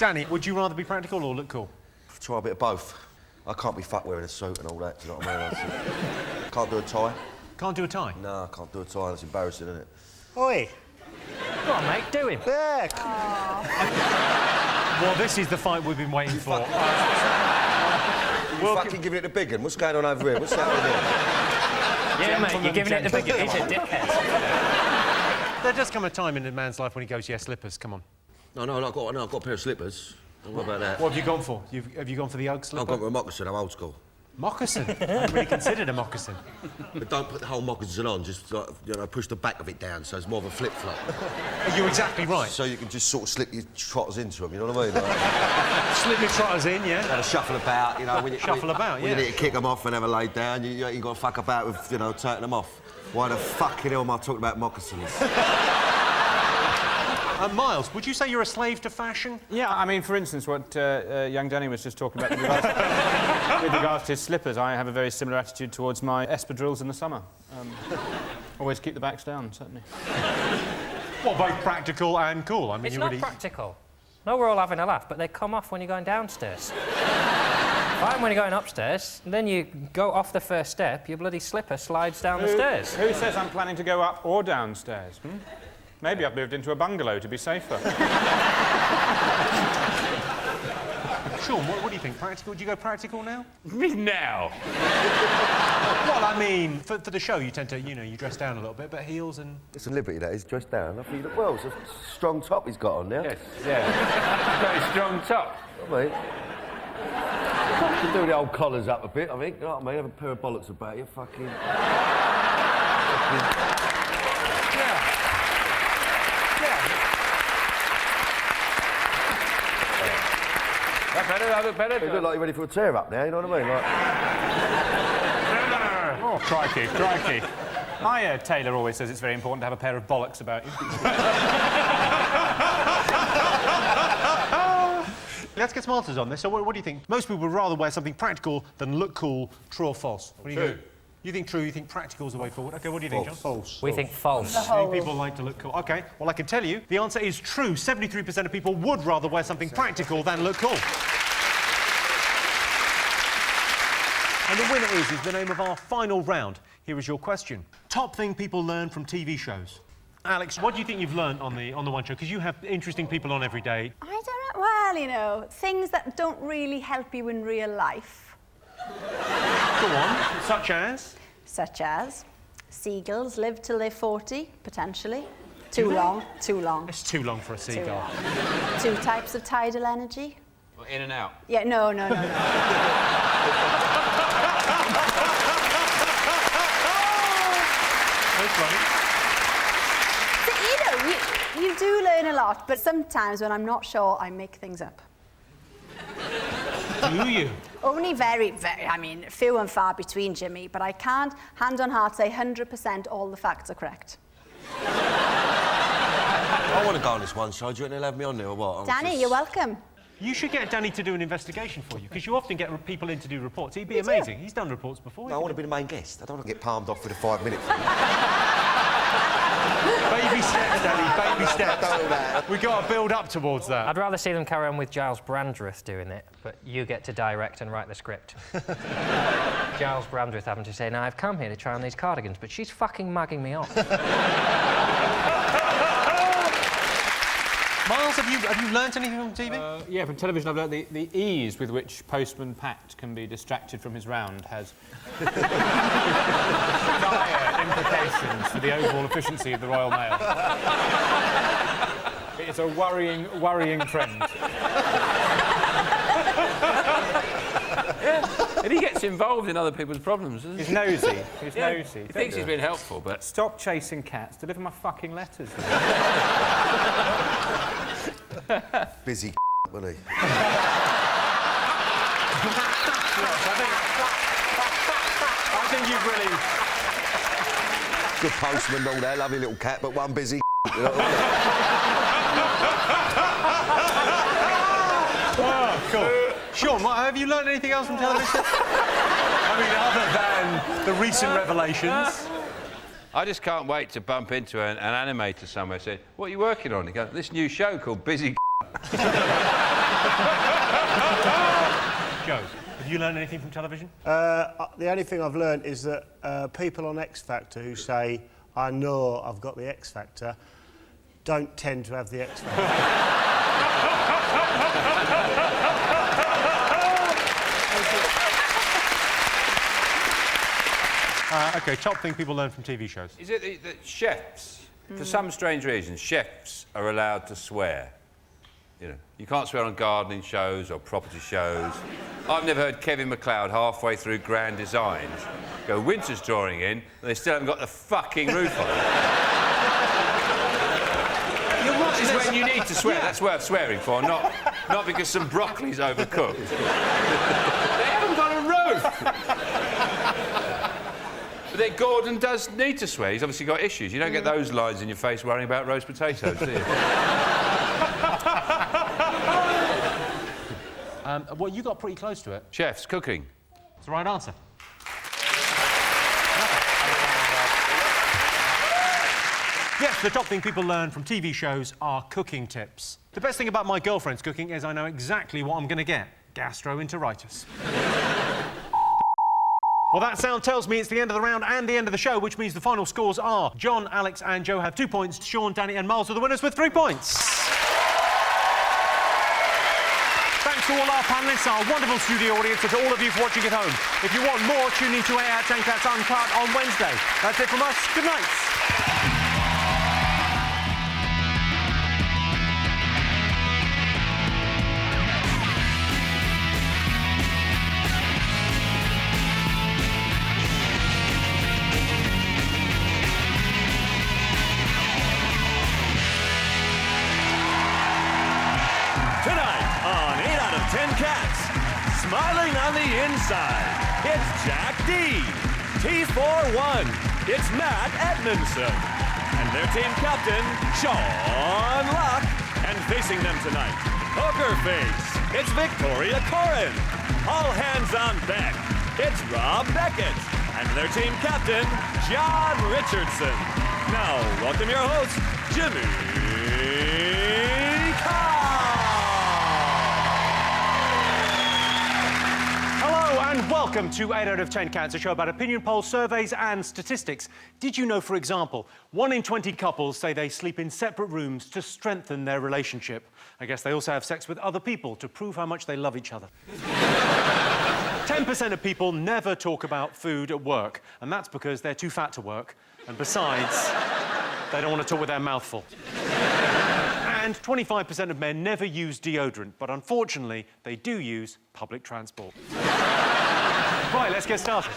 Danny, would you rather be practical or look cool? Try a bit of both. I can't be fucked wearing a suit and all that, do you know what I mean? Can't do a tie. Can't do a tie? No, I can't do a tie. That's embarrassing, isn't it? Oi! Go on, mate, do him. Yeah. Well, this is the fight we've been waiting for. You fucking giving it the big one? What's going on over here? What's happening here? Yeah, mate, you're giving it the big one. He's a dickhead. There does come a time in a man's life when he goes, yeah, slippers, come on. No, I've got a pair of slippers. Don't worry about that. What have you gone for? Have you gone for the Ugg slipper? I've gone for a moccasin. I'm old school. Moccasin? I hadn't really considered a moccasin. But don't put the whole moccasin on, just, like, you know, push the back of it down so it's more of a flip-flop. You're exactly right. So you can just sort of slip your trotters into them, you know what I mean? Like, slip your trotters in, yeah. And a shuffle about, you know. When you need to kick them off and have a lay down, you ain't got to fuck about with, you know, taking them off. Why the fucking hell am I talking about moccasins? Miles, would you say you're a slave to fashion? Yeah, I mean, for instance, what young Danny was just talking about with regards to his slippers, I have a very similar attitude towards my espadrilles in the summer. Always keep the backs down, certainly. Well, both practical and cool. I mean, It's you not really... practical. No, we're all having a laugh, but they come off when you're going downstairs. Fine when you're going upstairs, and then you go off the first step, your bloody slipper slides down the stairs. Who says I'm planning to go up or downstairs? Maybe I've moved into a bungalow to be safer. Sean, what do you think? Practical? Do you go practical now? Now? Well, I mean, for the show, you tend to, you dress down a little bit, but heels and... It's a liberty, that is, dressed down. I think you look well. It's a strong top he's got on there. Yes, yeah. Very strong top. I mean, you can do the old collars up a bit, I think. You know what I mean? Have a pair of bollocks about you, fucking... That look better. You look like you're ready for a tear up now, you know what I mean? Like... Oh, crikey. My tailor always says it's very important to have a pair of bollocks about you. Let's get some answers on this. So what do you think? Most people would rather wear something practical than look cool, true or false? What do you think? You think true, you think practical is the way forward. OK, what do you think, John? False. We think false. People like to look cool. OK, well, I can tell you, the answer is true. 73% of people would rather wear something practical than look cool. And the winner is the name of our final round. Here is your question. Top thing people learn from TV shows. Alex, what do you think you've learned on the One Show? Because you have interesting people on every day. I don't know. Well, things that don't really help you in real life. Go on. Such as? Such as seagulls live till they're 40, potentially. Too long. It's too long for a seagull. 2 types of tidal energy. Well, in and out. Yeah, no. So, you do learn a lot, but sometimes when I'm not sure, I make things up. Do you? Only very, few and far between, Jimmy, but I can't, hand on heart, say 100% all the facts are correct. I want to go on this one show. Do you think they'll have me on there or what? Danny, you're welcome. You should get Danny to do an investigation for you, because you often get people in to do reports. He'd be amazing. He's done reports before. No, I want to be the main guest. I don't want to get palmed off with a 5 minute thing. Baby steps, Danny, baby steps. We've got to build up towards that. I'd rather see them carry on with Giles Brandreth doing it, but you get to direct and write the script. Giles Brandreth having to say, now, I've come here to try on these cardigans, but she's fucking mugging me off. Miles, have you learnt anything from TV? Yeah, from television I've learnt the ease with which Postman Pat can be distracted from his round has dire implications for the overall efficiency of the Royal Mail. It's a worrying trend. And he gets involved in other people's problems, doesn't he? He's nosy. He's nosy. He thinks he's been helpful, but... Stop chasing cats. Deliver my fucking letters. Busy wasn't he? I think you've really... Good postman and all that, lovely little cat, but one busy you know? Oh, cool. Sean, have you learned anything else from television? I mean, other than the recent revelations. I just can't wait to bump into an animator somewhere saying, what are you working on? He goes, this new show called Busy Joe, have you learned anything from television? The only thing I've learned is that people on X Factor who say, I know I've got the X Factor, don't tend to have the X Factor. OK, top thing people learn from TV shows. Is it that chefs, for some strange reason, chefs are allowed to swear? You know, you can't swear on gardening shows or property shows. I've never heard Kevin McLeod halfway through Grand Designs go, winter's drawing in, and they still haven't got the fucking roof on. This is when you need to swear. That's worth swearing for, not because some broccoli's overcooked. They haven't got a roof. But then Gordon does need to swear. He's obviously got issues. You don't get those lines in your face worrying about roast potatoes, do you? Well, you got pretty close to it. Chefs, cooking. It's the right answer. Yes, the top thing people learn from TV shows are cooking tips. The best thing about my girlfriend's cooking is I know exactly what I'm going to get. Gastroenteritis. Well, that sound tells me it's the end of the round and the end of the show, which means the final scores are John, Alex and Joe have 2 points. Sean, Danny and Miles are the winners with 3 points. Thanks to all our panellists, our wonderful studio audience, and to all of you for watching at home. If you want more, tune in to 8 Out of 10 Cats Uncut on Wednesday. That's it from us. Good night. Smiling on the inside, it's Jack Dee. T4-1, it's Matt Edmondson. And their team captain, Sean Locke. And facing them tonight, Poker Face, it's Victoria Coren. All hands on deck, it's Rob Beckett. And their team captain, John Richardson. Now, welcome your host, Jimeoin. And welcome to 8 Out of 10 Cats, a show about opinion polls, surveys and statistics. Did you know, for example, 1 in 20 couples say they sleep in separate rooms to strengthen their relationship? I guess they also have sex with other people to prove how much they love each other. 10% of people never talk about food at work, and that's because they're too fat to work, and besides, they don't want to talk with their mouth full. And 25% of men never use deodorant, but unfortunately, they do use public transport. Right, let's get started.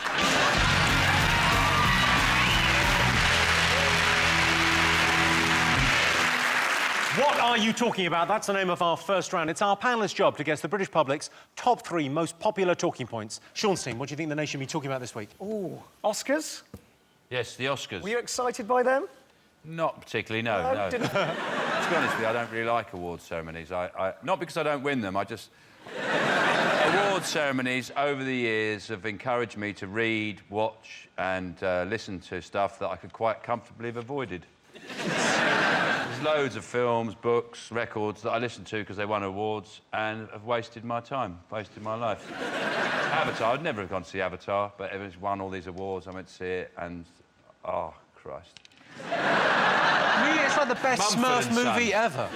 What are you talking about? That's the name of our first round. It's our panellists' job to guess the British public's top 3 most popular talking points. Sean's team, what do you think the nation will be talking about this week? Ooh, Oscars? Yes, the Oscars. Were you excited by them? Not particularly, no. To be honest with you, I don't really like award ceremonies. Not because I don't win them, I just... Award ceremonies over the years have encouraged me to read, watch and listen to stuff that I could quite comfortably have avoided. There's loads of films, books, records that I listen to because they won awards and have wasted my time, wasted my life. Avatar, I'd never have gone to see Avatar, but it's won all these awards, I went to see it and... Oh, Christ. Really? It's like the best Smurf movie ever.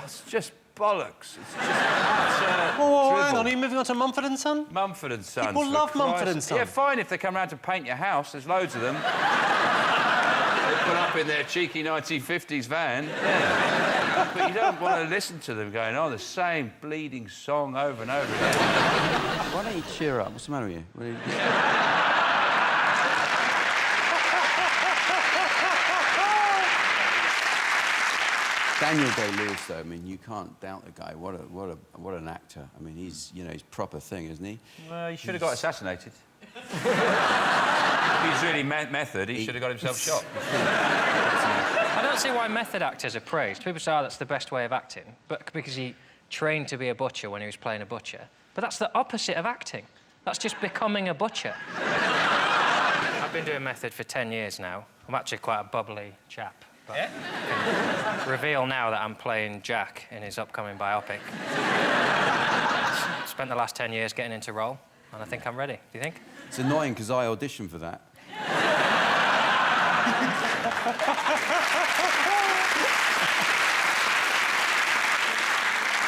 It's just bollocks. It's just oh, hang on, are you moving on to Mumford & Son? Mumford & Son. People love Mumford & Son. Yeah, fine if they come round to paint your house. There's loads of them. They put up in their cheeky 1950s van. Yeah. But you don't want to listen to them going, oh, the same bleeding song over and over again. Why don't you cheer up? What's the matter with you? Daniel Day-Lewis, though, I mean, you can't doubt the guy. What an actor. I mean, he's, you know, he's proper thing, isn't he? Well, he should have got assassinated. He's really method. He should have got himself shot. I don't see why method actors are praised. People say, oh, that's the best way of acting, but because he trained to be a butcher when he was playing a butcher. But that's the opposite of acting. That's just becoming a butcher. I've been doing method for 10 years now. I'm actually quite a bubbly chap. But yeah? I can reveal now that I'm playing Jack in his upcoming biopic. Spent the last 10 years getting into role, and I think I'm ready. Do you think? It's annoying because I auditioned for that.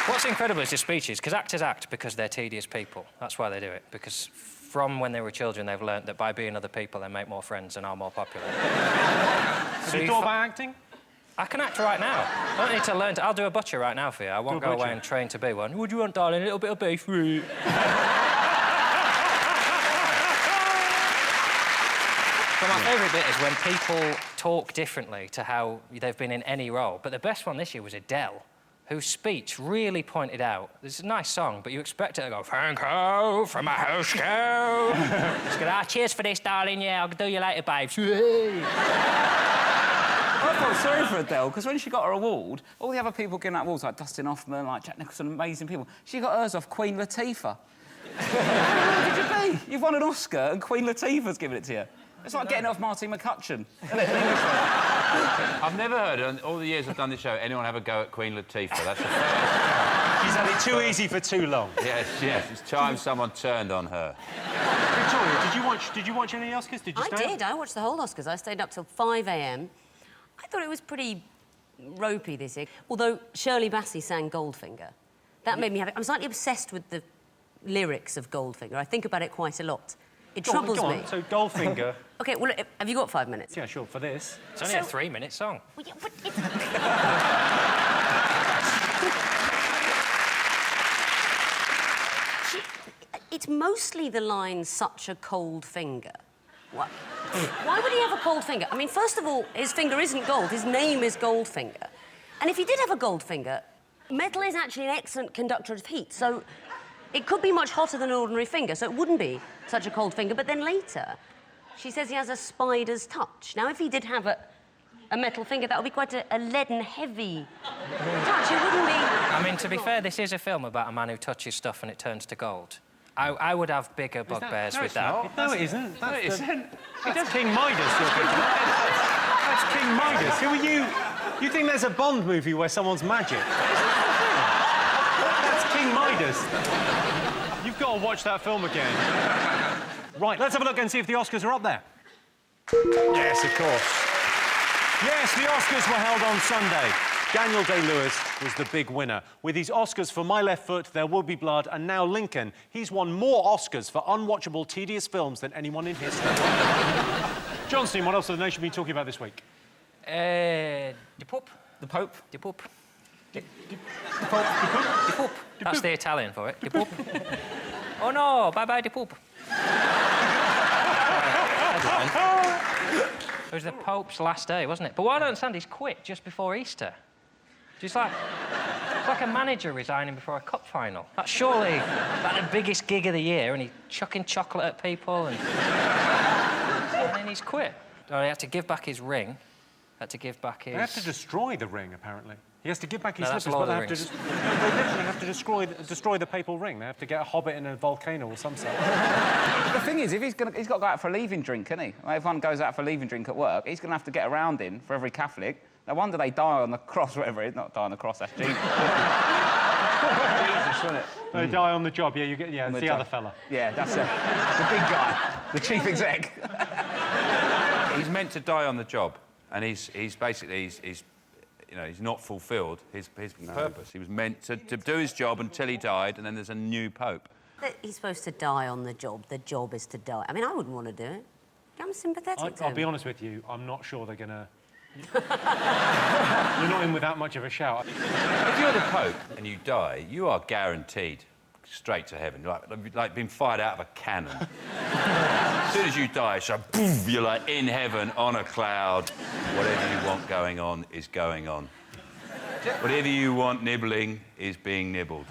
What's incredible is his speeches, because actors act because they're tedious people. That's why they do it, because from when they were children, they've learnt that by being other people, they make more friends and are more popular. Have you thought about acting? I can act right now. I don't need to learn to... I'll do a butcher right now for you. I won't go away and train to be one. What do you want, darling? A little bit of beef? But my favourite bit is when people talk differently to how they've been in any role. But the best one this year was Adele, whose speech really pointed out, this is a nice song, but you expect it to go, thank you for my house girl. It's good, cheers for this, darling, yeah, I'll do you later, babes. I felt sorry for Adele, because when she got her award, all the other people getting that awards, like Dustin Hoffman, like Jack Nicholson, amazing people, she got hers off Queen Latifah. How could you be? You've won an Oscar and Queen Latifah's giving it to you. It's like getting it off Marty McCutcheon, isn't it? I've never heard, in all the years I've done this show, anyone have a go at Queen Latifah. That's the first. She's had it too easy for too long. Yes, yes. It's time someone turned on her. Victoria, did you watch any Oscars? Did you I stay did. I watched the whole Oscars. I stayed up till 5 a.m. I thought it was pretty ropey this year. Although Shirley Bassey sang Goldfinger. That made me happy. I'm slightly obsessed with the lyrics of Goldfinger. I think about it quite a lot. It troubles me. So Goldfinger. OK, well, have you got 5 minutes? Yeah, sure, for this. It's only a 3-minute song. Well, yeah, but it's... It's mostly the line, such a cold finger. What? Why would he have a cold finger? I mean, first of all, his finger isn't gold. His name is Goldfinger. And if he did have a gold finger, metal is actually an excellent conductor of heat, so it could be much hotter than an ordinary finger, so it wouldn't be such a cold finger. But then later, she says he has a spider's touch. Now, if he did have a metal finger, that would be quite a leaden, heavy touch. It wouldn't be... I mean, to be fair, this is a film about a man who touches stuff and it turns to gold. I would have bigger bugbears with that. No, it isn't. No, it isn't. That's King Midas, you're thinking. That's King Midas. Who are you? You think there's a Bond movie where someone's magic? That's King Midas. You've got to watch that film again. Right, let's have a look and see if the Oscars are up there. Yes, of course. Yes, the Oscars were held on Sunday. Daniel Day-Lewis was the big winner. With his Oscars for My Left Foot, There Will Be Blood, and now Lincoln, he's won more Oscars for unwatchable, tedious films than anyone in history. Johnston, what else has the nation been talking about this week? The Pope. The Pope. The Pope. The Pope. The Pope. That's the Italian for it. The Pope. Oh no, bye-bye, the Pope. It was the Pope's last day, wasn't it? But what I don't understand, he's quit just before Easter. Just like a manager resigning before a cup final. That's surely like the biggest gig of the year, and he's chucking chocolate at people, and then he's quit. Oh, he had to give back his ring. Had to give back his... They have to destroy the ring, apparently. He has to give back his No, slippers, but they literally have to destroy the papal ring. They have to get a hobbit in a volcano or some sort. The thing is, if he's got to go out for a leaving drink, isn't he? Everyone goes out for a leaving drink at work. He's going to have to get around in for every Catholic. No wonder they die on the cross, whatever it is. Not die on the cross, that's Jesus. Jesus, isn't it? They die on the job, yeah, you get... Yeah, it's the other fella. Yeah, that's the big guy, the chief exec. He's meant to die on the job, and he's basically... You know, he's not fulfilled his purpose. He was meant to do his job until he died, and then there's a new pope. He's supposed to die on the job. The job is to die. I mean, I wouldn't want to do it. I'm sympathetic to him. I'll be honest with you, I'm not sure they're going to... You're not in with that much of a shout. If you're the pope and you die, you are guaranteed straight to heaven. You're like being fired out of a cannon. As soon as you die, so boom, you're like in heaven on a cloud. Whatever you want going on is going on. Whatever you want nibbling is being nibbled.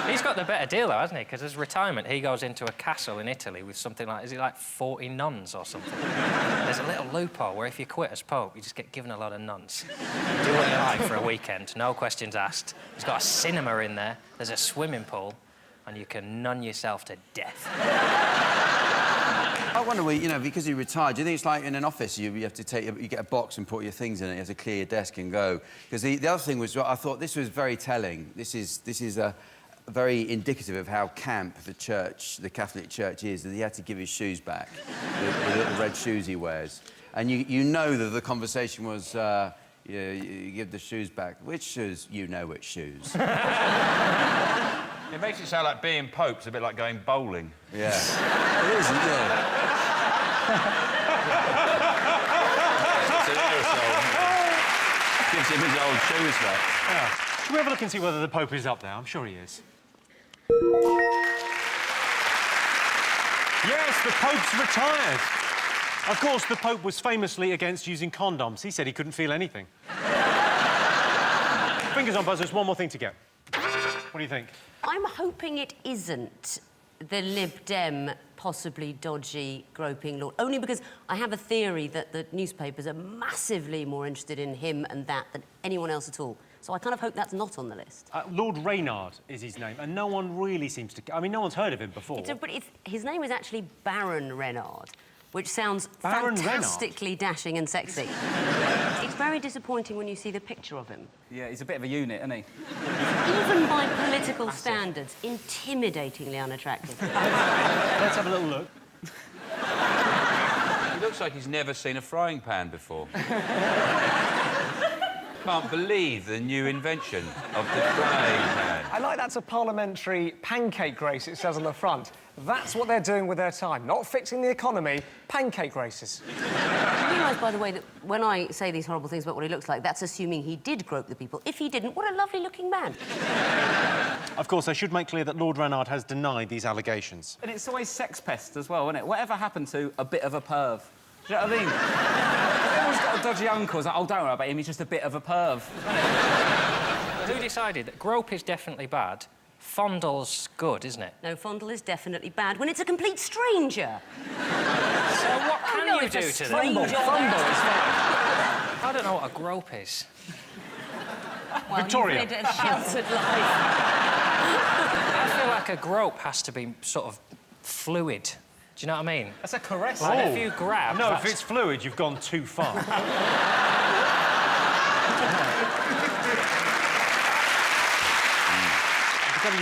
He's got the better deal, though, hasn't he? Because as retirement, he goes into a castle in Italy with something like, is it like 40 nuns or something? There's a little loophole where if you quit as Pope, you just get given a lot of nuns. Do what you like for a weekend, no questions asked. He's got a cinema in there, there's a swimming pool, and you can nun yourself to death. I wonder, you know, because he retired, do you think it's like in an office, you have to you get a box and put your things in it, you have to clear your desk and go? Because the other thing was, I thought this was very telling. This is very indicative of how camp the Catholic Church is, that he had to give his shoes back, the little red shoes he wears. And you know that the conversation was, you give the shoes back. Which shoes? You know which shoes. It makes it sound like being Pope's a bit like going bowling. Yeah. It is, isn't it? Gives him his old shoes back. Yeah. Should we have a look and see whether the Pope is up there? I'm sure he is. Yes, the Pope's retired. Of course, the Pope was famously against using condoms. He said he couldn't feel anything. Fingers on buzzers, one more thing to get. What do you think? I'm hoping it isn't the Lib Dem, possibly dodgy, groping lord. Only because I have a theory that the newspapers are massively more interested in him and that than anyone else at all. So I kind of hope that's not on the list. Lord Reynard is his name, and no one really seems to... I mean, no one's heard of him before. But his name is actually Baron Reynard. which sounds Baron fantastically dashing and sexy. It's very disappointing when you see the picture of him. Yeah, he's a bit of a unit, isn't he? Even by political standards, intimidatingly unattractive. Let's have a little look. He looks like he's never seen a frying pan before. Can't believe the new invention of the frying pan. I like that's a parliamentary pancake race, it says on the front. That's what they're doing with their time. Not fixing the economy, pancake races. I realise, by the way, that when I say these horrible things about what he looks like, that's assuming he did grope the people. If he didn't, what a lovely-looking man. Of course, I should make clear that Lord Ranard has denied these allegations. And it's always sex pest as well, isn't it? Whatever happened to a bit of a perv? Do you know what I mean? Everyone's got a dodgy uncle. It's like, oh, don't worry about him, he's just a bit of a perv. Who decided that grope is definitely bad, fondle's good, isn't it? No, fondle is definitely bad when it's a complete stranger. So what can you do to them? Fondle is fine. I don't know what a grope is. Well, Victoria. you've led a sheltered life. I feel like a grope has to be sort of fluid. Do you know what I mean? That's a caress. Like if you grab... No, if it's fluid, you've gone too far.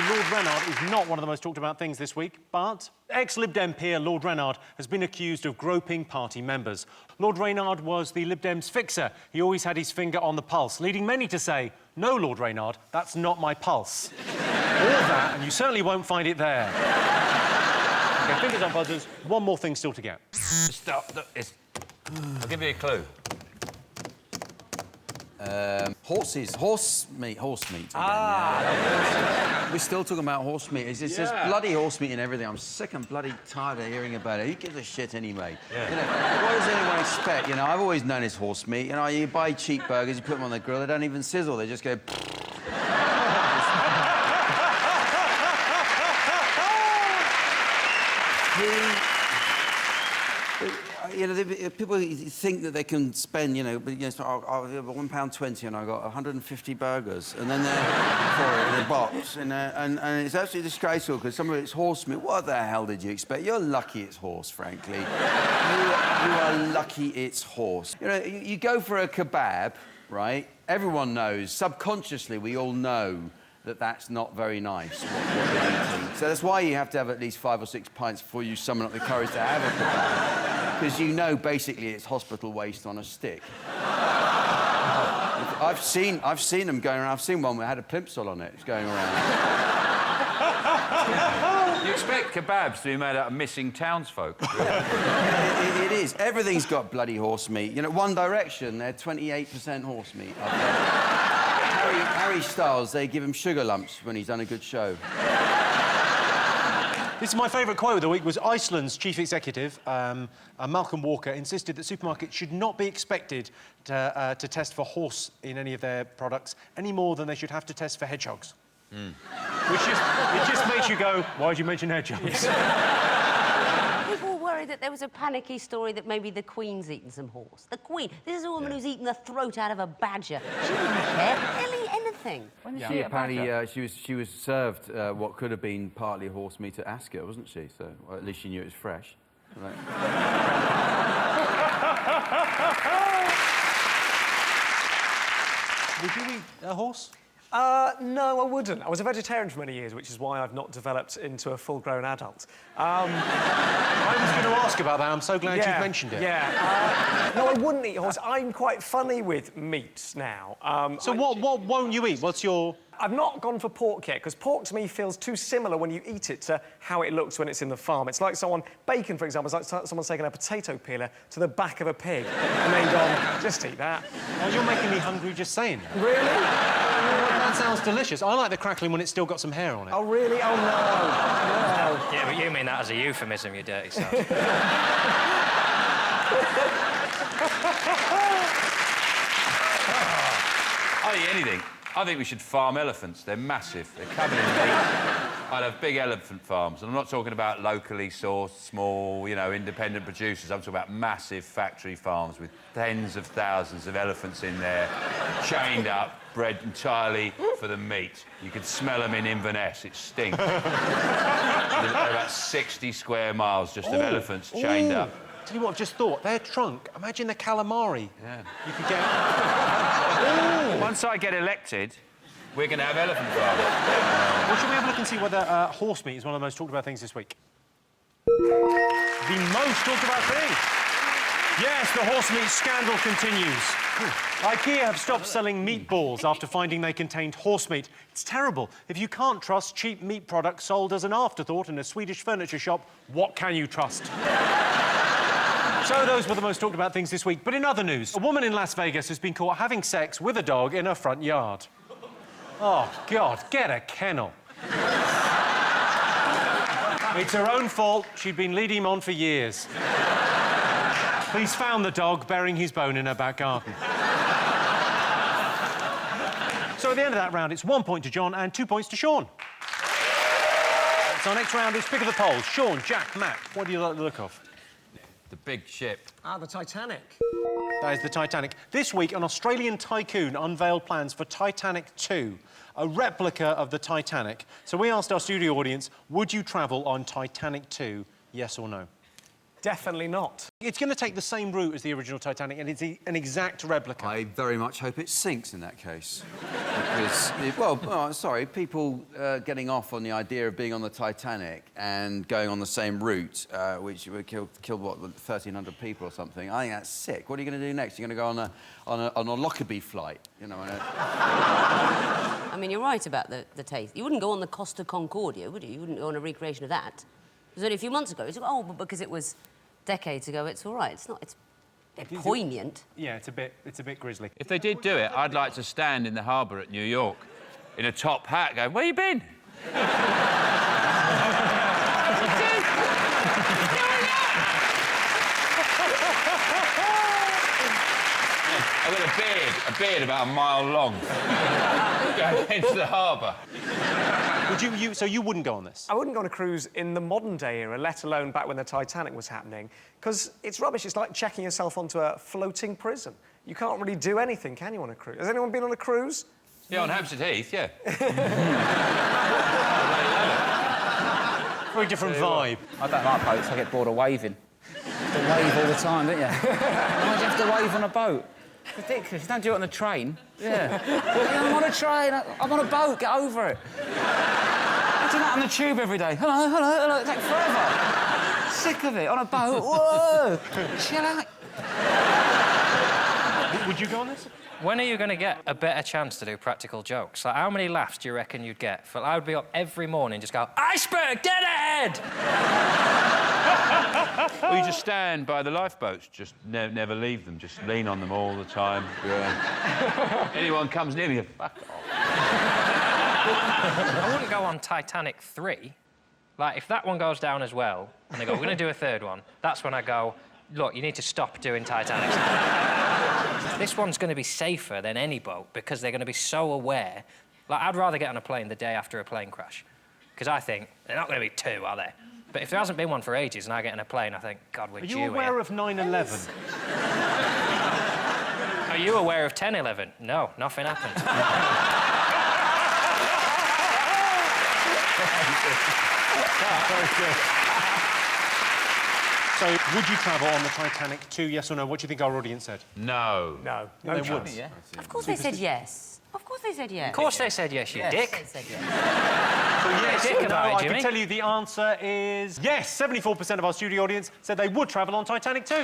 Lord Ranard is not one of the most talked about things this week, but ex-Lib Dem peer Lord Ranard has been accused of groping party members. Lord Ranard was the Lib Dems' fixer. He always had his finger on the pulse, leading many to say, no, Lord Ranard, that's not my pulse. Or that, and you certainly won't find it there. OK, fingers up, buzzers. One more thing still to get. Stop. I'll give you a clue. Horse meat again, yeah. We're still talking about horse meat. It's just bloody horse meat and everything. I'm sick and bloody tired of hearing about it. Who gives a shit anyway? Yeah. You know, what does anyone expect? You know, I've always known it's horse meat. You know, you buy cheap burgers, you put them on the grill, they don't even sizzle. They just go... You know, people think that they can spend, £1.20 and I got 150 burgers, and then they're for it in a box, and it's absolutely disgraceful because some of it's horse meat. What the hell did you expect? You're lucky it's horse, frankly. You are lucky it's horse. You know, you go for a kebab, right? Everyone knows, subconsciously, we all know that that's not very nice, what you're eating. So that's why you have to have at least 5 or 6 pints before you summon up the courage to have a kebab. Because you know, basically, it's hospital waste on a stick. I've seen them going around. I've seen one that had a plimsoll on it. It's going around. You expect kebabs to be made out of missing townsfolk? It is. Everything's got bloody horse meat. You know, One Direction, they're 28% horse meat. Harry Styles, they give him sugar lumps when he's done a good show. This is my favourite quote of the week was Iceland's chief executive, Malcolm Walker, insisted that supermarkets should not be expected to test for horse in any of their products any more than they should have to test for hedgehogs. It just makes you go, why did you mention hedgehogs? People were worried that there was a panicky story that maybe the Queen's eaten some horse. The Queen. This is a woman who's eaten the throat out of a badger. She didn't care. Really, anything. She apparently she was served what could have been partly horse meat at Ascot, wasn't she? So or at least she knew it was fresh. Right. Would you eat a horse? No, I wouldn't. I was a vegetarian for many years, which is why I've not developed into a full-grown adult. I was going to ask about that. I'm so glad you've mentioned it. Yeah. No, I wouldn't eat horse. I'm quite funny with meat now. So what won't you eat? What's your... I've not gone for pork yet, because pork to me feels too similar when you eat it to how it looks when it's in the farm. It's like bacon, for example, it's like someone's taken a potato peeler to the back of a pig and then gone, just eat that. Oh, you're making me hungry just saying that. Really? That sounds delicious. I like the crackling when it's still got some hair on it. Oh, really? Oh, no. Yeah, but you mean that as a euphemism, you dirty sod. I'll eat anything. I think we should farm elephants. They're massive. They're covered in meat. I'd have big elephant farms. And I'm not talking about locally sourced, small, independent producers. I'm talking about massive factory farms with tens of thousands of elephants in there, chained up, bred entirely for the meat. You could smell them in Inverness. It stinks. There's about 60 square miles just of elephants chained up. Tell you what, I've just thought, their trunk, imagine the calamari. Yeah. You could get... Once I get elected, we're going to have elephant farms. Well, should we have a look and see whether horse meat is one of the most talked about things this week? The most talked about thing. Yes, the horse meat scandal continues. IKEA have stopped selling meatballs after finding they contained horse meat. It's terrible. If you can't trust cheap meat products sold as an afterthought in a Swedish furniture shop, what can you trust? So those were the most talked about things this week. But in other news, a woman in Las Vegas has been caught having sex with a dog in her front yard. Oh, God, get a kennel. It's her own fault. She'd been leading him on for years. Police found the dog burying his bone in her back garden. So at the end of that round, it's 1 point to John and 2 points to Sean. So our next round is Pick of the Polls. Sean, Jack, Matt, what do you like the look of? The big ship. Ah, the Titanic. That is the Titanic. This week, an Australian tycoon unveiled plans for Titanic 2, a replica of the Titanic. So we asked our studio audience, would you travel on Titanic 2, yes or no? Definitely not. It's going to take the same route as the original Titanic, and it's an exact replica. I very much hope it sinks in that case. Because, sorry, people getting off on the idea of being on the Titanic and going on the same route, which would killed what, 1,300 people or something. I think that's sick. What are you going to do next? You're going to go on a Lockerbie flight, you know? I mean, you're right about the taste. You wouldn't go on the Costa Concordia, would you? You wouldn't go on a recreation of that. It was only a few months ago. It's like, oh, but because it was decades ago, it's all right. It's not. It's a bit poignant. Yeah, it's a bit grisly. If they did do it, I'd like to stand in the harbour at New York in a top hat going, where you been? I've got a beard about a mile long, going into the harbour. So you wouldn't go on this? I wouldn't go on a cruise in the modern day era, let alone back when the Titanic was happening, because it's rubbish. It's like checking yourself onto a floating prison. You can't really do anything, can you, on a cruise? Has anyone been on a cruise? Yeah, on Hampstead Heath, yeah. Very different vibe. I don't like boats. I get bored of waving. You have to wave all the time, don't you? Why do you have to wave on a boat? It's ridiculous. You don't do it on a train. Yeah. I'm on a train. I'm on a boat. Get over it. I do that on the tube every day. Hello, hello, hello. It takes forever. Sick of it. On a boat. Whoa. Chill out. Would you go on this? When are you going to get a better chance to do practical jokes? Like, how many laughs do you reckon you'd get? I would be up every morning just go, iceberg, dead ahead! Or you just stand by the lifeboats, just never leave them, just lean on them all the time. Yeah. Anyone comes near me, fuck off. I wouldn't go on Titanic 3. Like, if that one goes down as well, and they go, we're going to do a third one, that's when I go, look, you need to stop doing Titanic. This one's going to be safer than any boat because they're going to be so aware. Like, I'd rather get on a plane the day after a plane crash because I think they're not going to be two, are they? But if there hasn't been one for ages and I get in a plane, I think, God, we're due here. Are you aware of 9/11? Are you aware of 10/11? No, nothing happened. Very good. So, would you travel on the Titanic 2, yes or no? What do you think our audience said? No. No. They would. Yeah. Of course they said yes. Of course they said yes. Of course they said yes, you dick. They said yes. So yes, Dick no, about it, I Jimmy. can tell you the answer is yes. 74% of our studio audience said they would travel on Titanic 2.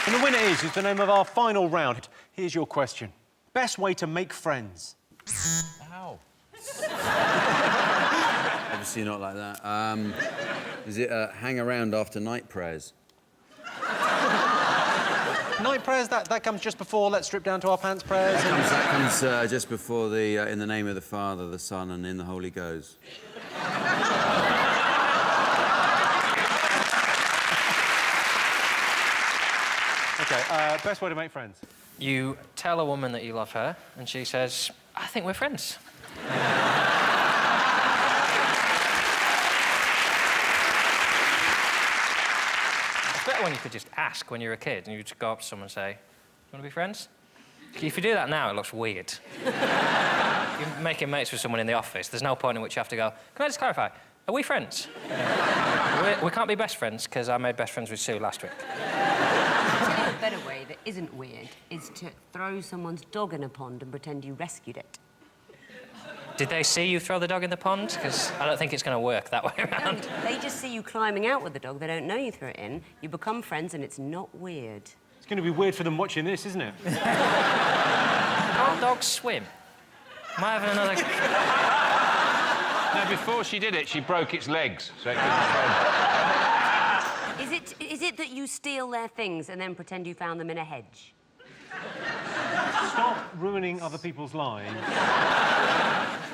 And the winner is the name of our final round. Here's your question. Best way to make friends? Ow. Obviously not like that. Is it hang around after night prayers? Night prayers, that comes just before let's strip down to our pants prayers? That comes just before the in the name of the Father, the Son, and in the Holy Ghost. OK, best way to make friends? You tell a woman that you love her, and she says, I think we're friends. It's better when you could just ask when you're a kid, and you just go up to someone and say, you want to be friends? If you do that now, it looks weird. You're making mates with someone in the office. There's no point in which you have to go, can I just clarify? Are we friends? We can't be best friends, because I made best friends with Sue last week. A better way that isn't weird is to throw someone's dog in a pond and pretend you rescued it. Did they see you throw the dog in the pond? Because I don't think it's going to work that way around. No, they just see you climbing out with the dog. They don't know you threw it in. You become friends, and it's not weird. It's going to be weird for them watching this, isn't it? Can't dogs swim? Might have another... No, before she did it, she broke its legs, so it couldn't swim. Is it that you steal their things and then pretend you found them in a hedge? Stop ruining other people's lives.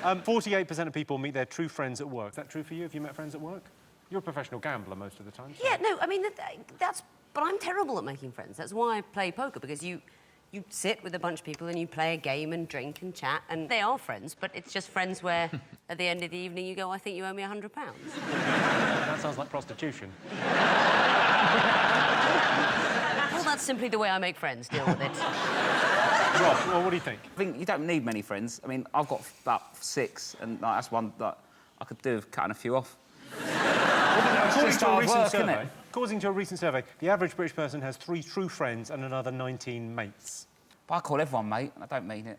48% of people meet their true friends at work. Is that true for you? Have you met friends at work? You're a professional gambler most of the time. So. Yeah, no, I mean, that's... But I'm terrible at making friends. That's why I play poker, because you sit with a bunch of people and you play a game and drink and chat, and they are friends, but it's just friends where, at the end of the evening, you go, I think you owe me £100. That sounds like prostitution. Well, that's simply the way I make friends. Deal with it. Rob, well, what do you think? I think you don't need many friends. I mean, I've got about 6, and that's one that I could do with cutting a few off. According to a recent survey, the average British person has 3 true friends and another 19 mates. But I call everyone mate, and I don't mean it.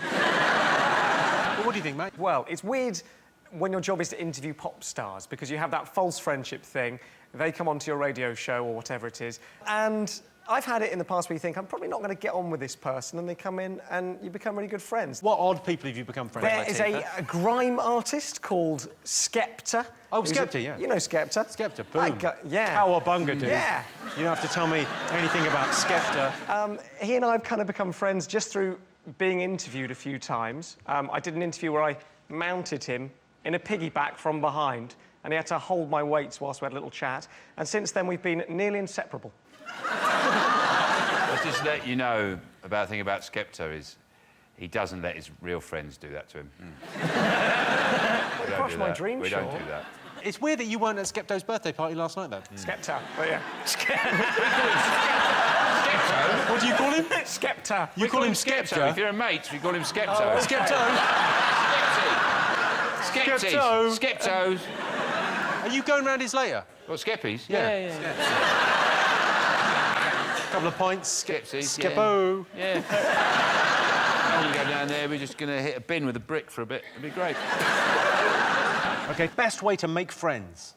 Well, what do you think, mate? Well, it's weird when your job is to interview pop stars, because you have that false friendship thing. They come onto your radio show or whatever it is, and I've had it in the past where you think, I'm probably not going to get on with this person, and they come in and you become really good friends. What odd people have you become friends with? There is a grime artist called Skepta. Oh, Skepta, yeah. You know Skepta. Skepta, boom. Yeah. Cowabunga, dude. Yeah. You don't have to tell me anything about Skepta. He and I have kind of become friends just through being interviewed a few times. I did an interview where I mounted him in a piggyback from behind, and he had to hold my weights whilst we had a little chat. And since then, we've been nearly inseparable. I'll just let you know about the thing about Skepta is he doesn't let his real friends do that to him. We don't do my that. dream, We sure. don't do that. It's weird that you weren't at Skepto's birthday party last night, though. Skepta, but yeah. Skepta? What do you call him? Skepta. You call him Skepta? If you're a mate, we call him Skepta. Oh, Skepto. Skeptos. Skeptos. Are you going round his later? What, Skeppies? Yeah. Couple of pints. Skepsies. Skeppo. Yeah. And you go down there, we're just going to hit a bin with a brick for a bit. It'll be great. OK, best way to make friends?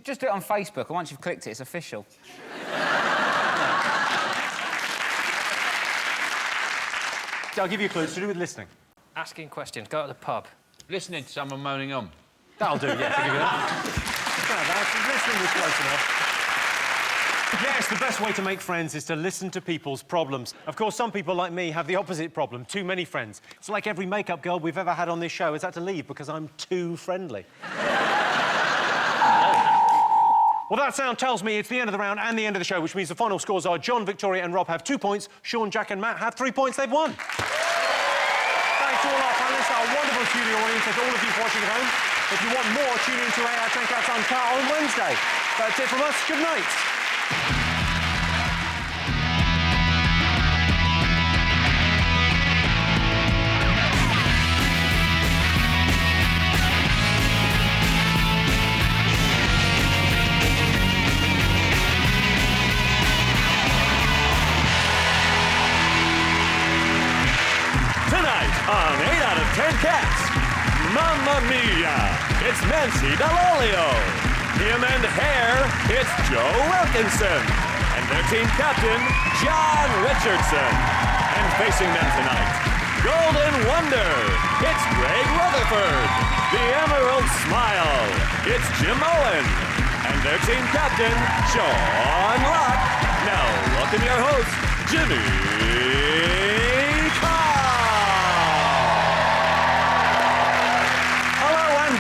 Just do it on Facebook, and once you've clicked it, it's official. I'll give you a clue. It's to do with listening. Asking questions. Go to the pub. Listening to someone moaning on. That'll do, yeah. I'll give you that. Listening was close enough. Yes, the best way to make friends is to listen to people's problems. Of course, some people like me have the opposite problem, too many friends. It's like every makeup girl we've ever had on this show has had to leave because I'm too friendly. Well, that sound tells me it's the end of the round and the end of the show, which means the final scores are John, Victoria and Rob have 2 points, Sean, Jack and Matt have 3 points. They've won. Thanks to all our panellists, our wonderful studio audience, and to all of you watching at home. If you want more, tune in to 8 Out of 10 Cats on Carr on Wednesday. That's it from us. Good night. Tonight on 8 Out of 10 Cats, Mamma Mia, it's Nancy Dell'Olio. Him and Hair, it's Joe Wilkinson. And their team captain, John Richardson. And facing them tonight, Golden Wonder, it's Greg Rutherford. The Emerald Smile, it's Jimeoin. And their team captain, Sean Locke. Now, welcome your host, Jimmy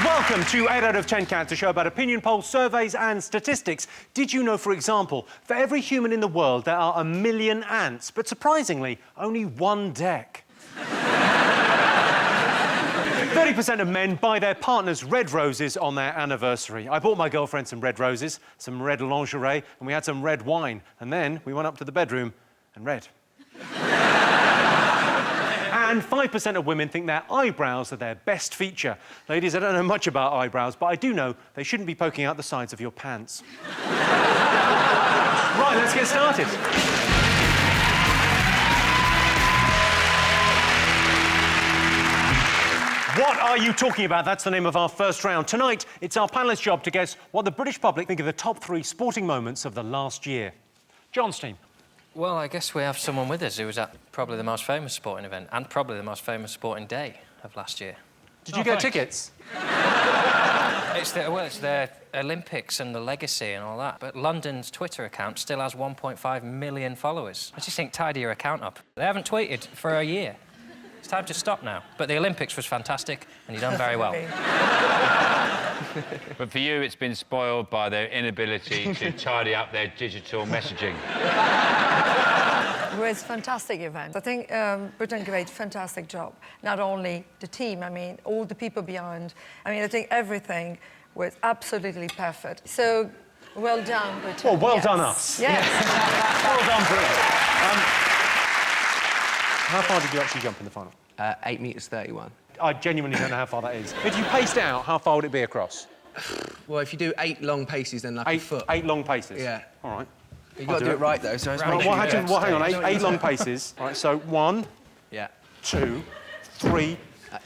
Welcome to 8 Out of 10 Cats, a show about opinion polls, surveys and statistics. Did you know, for example, for every human in the world, there are 1 million ants, but surprisingly, only 1 deck? 30% of men buy their partners red roses on their anniversary. I bought my girlfriend some red roses, some red lingerie, and we had some red wine. And then we went up to the bedroom and read. And 5% of women think their eyebrows are their best feature. Ladies, I don't know much about eyebrows, but I do know they shouldn't be poking out the sides of your pants. Right, let's get started. What are you talking about? That's the name of our first round. Tonight, it's our panellists' job to guess what the British public think of the top 3 sporting moments of the last year. John's team. Well, I guess we have someone with us who was at probably the most famous sporting event and probably the most famous sporting day of last year. Did you get tickets? It's their Olympics and the legacy and all that. But London's Twitter account still has 1.5 million followers. I just think tidy your account up. They haven't tweeted for a year. It's time to stop now. But the Olympics was fantastic, and you've done very well. But for you, it's been spoiled by their inability to tidy up their digital messaging. It was a fantastic event. I think Britain gave a fantastic job. Not only the team, I mean, all the people behind. I mean, I think everything was absolutely perfect. So, well done, Britain. Well, well done us. Yes. Well done, Britain. How far did you actually jump in the final? 8 metres 31. I genuinely don't know how far that is. If you paced out, how far would it be across? Well, if you do 8 long paces, then like a foot. 8 long paces? Yeah. All right. You've got to do it right, though, so it's hang on, 8 long paces. All right, so 1, 2, 3,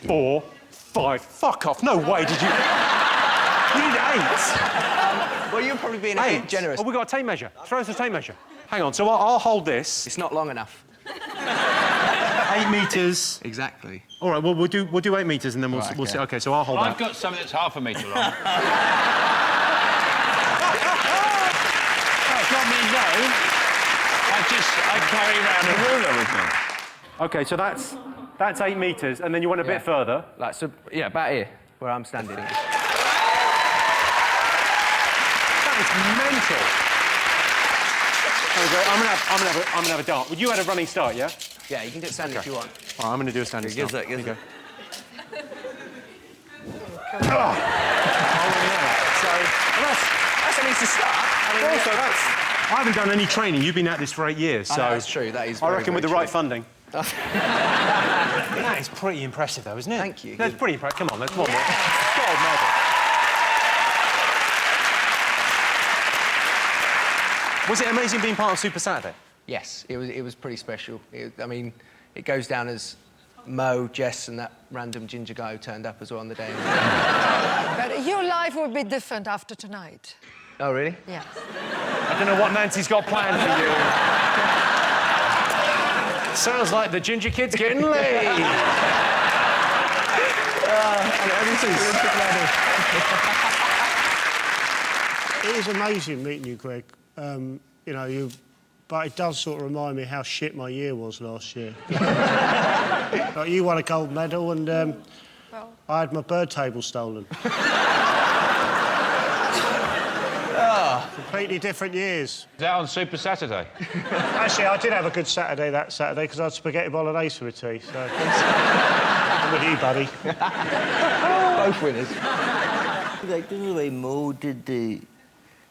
4, 5. Fuck off. No way did you... You did 8. Well, you're probably being a bit generous. Oh, we've got a tape measure. Throw us a tape measure. Hang on, so I'll hold this. It's not long enough. 8 metres. Exactly. All right, well, we'll do 8 metres and then we'll see. OK, so I'll hold that. I've got something that's half a metre long. It's not me, no. I carry around a ruler with me. OK, so that's 8 metres, and then you went a bit further. Like, so, yeah, about here, where I'm standing. That is mental. There we go. I'm gonna have a dart. Well, you had a running start, yeah? Yeah, you can do it standing if you want. All right, I'm gonna do a standing start. Gives Here you go. That's at least a start. I mean, also, I haven't done any training. You've been at this for 8 years, so... that's true. That is I reckon with the right funding. That is pretty impressive, though, isn't it? Thank you. That's pretty impressive. Come on, let's one more. Gold medal. Was it amazing being part of Super Saturday? Yes, it was pretty special. I mean, it goes down as Mo, Jess, and that random ginger guy who turned up as well on the day. But your life will be different after tonight. Oh, really? Yes. I don't know what Nancy's got planned for you. Sounds like the ginger kid's getting laid. It is amazing meeting you, Greg. You know, but it does sort of remind me how shit my year was last year. Like, you won a gold medal and I had my bird table stolen. Completely different years. Is that on Super Saturday? Actually, I did have a good Saturday that Saturday because I had spaghetti bolognese for a tea, so... I'm with you, buddy. Both winners. Like, the way Mo did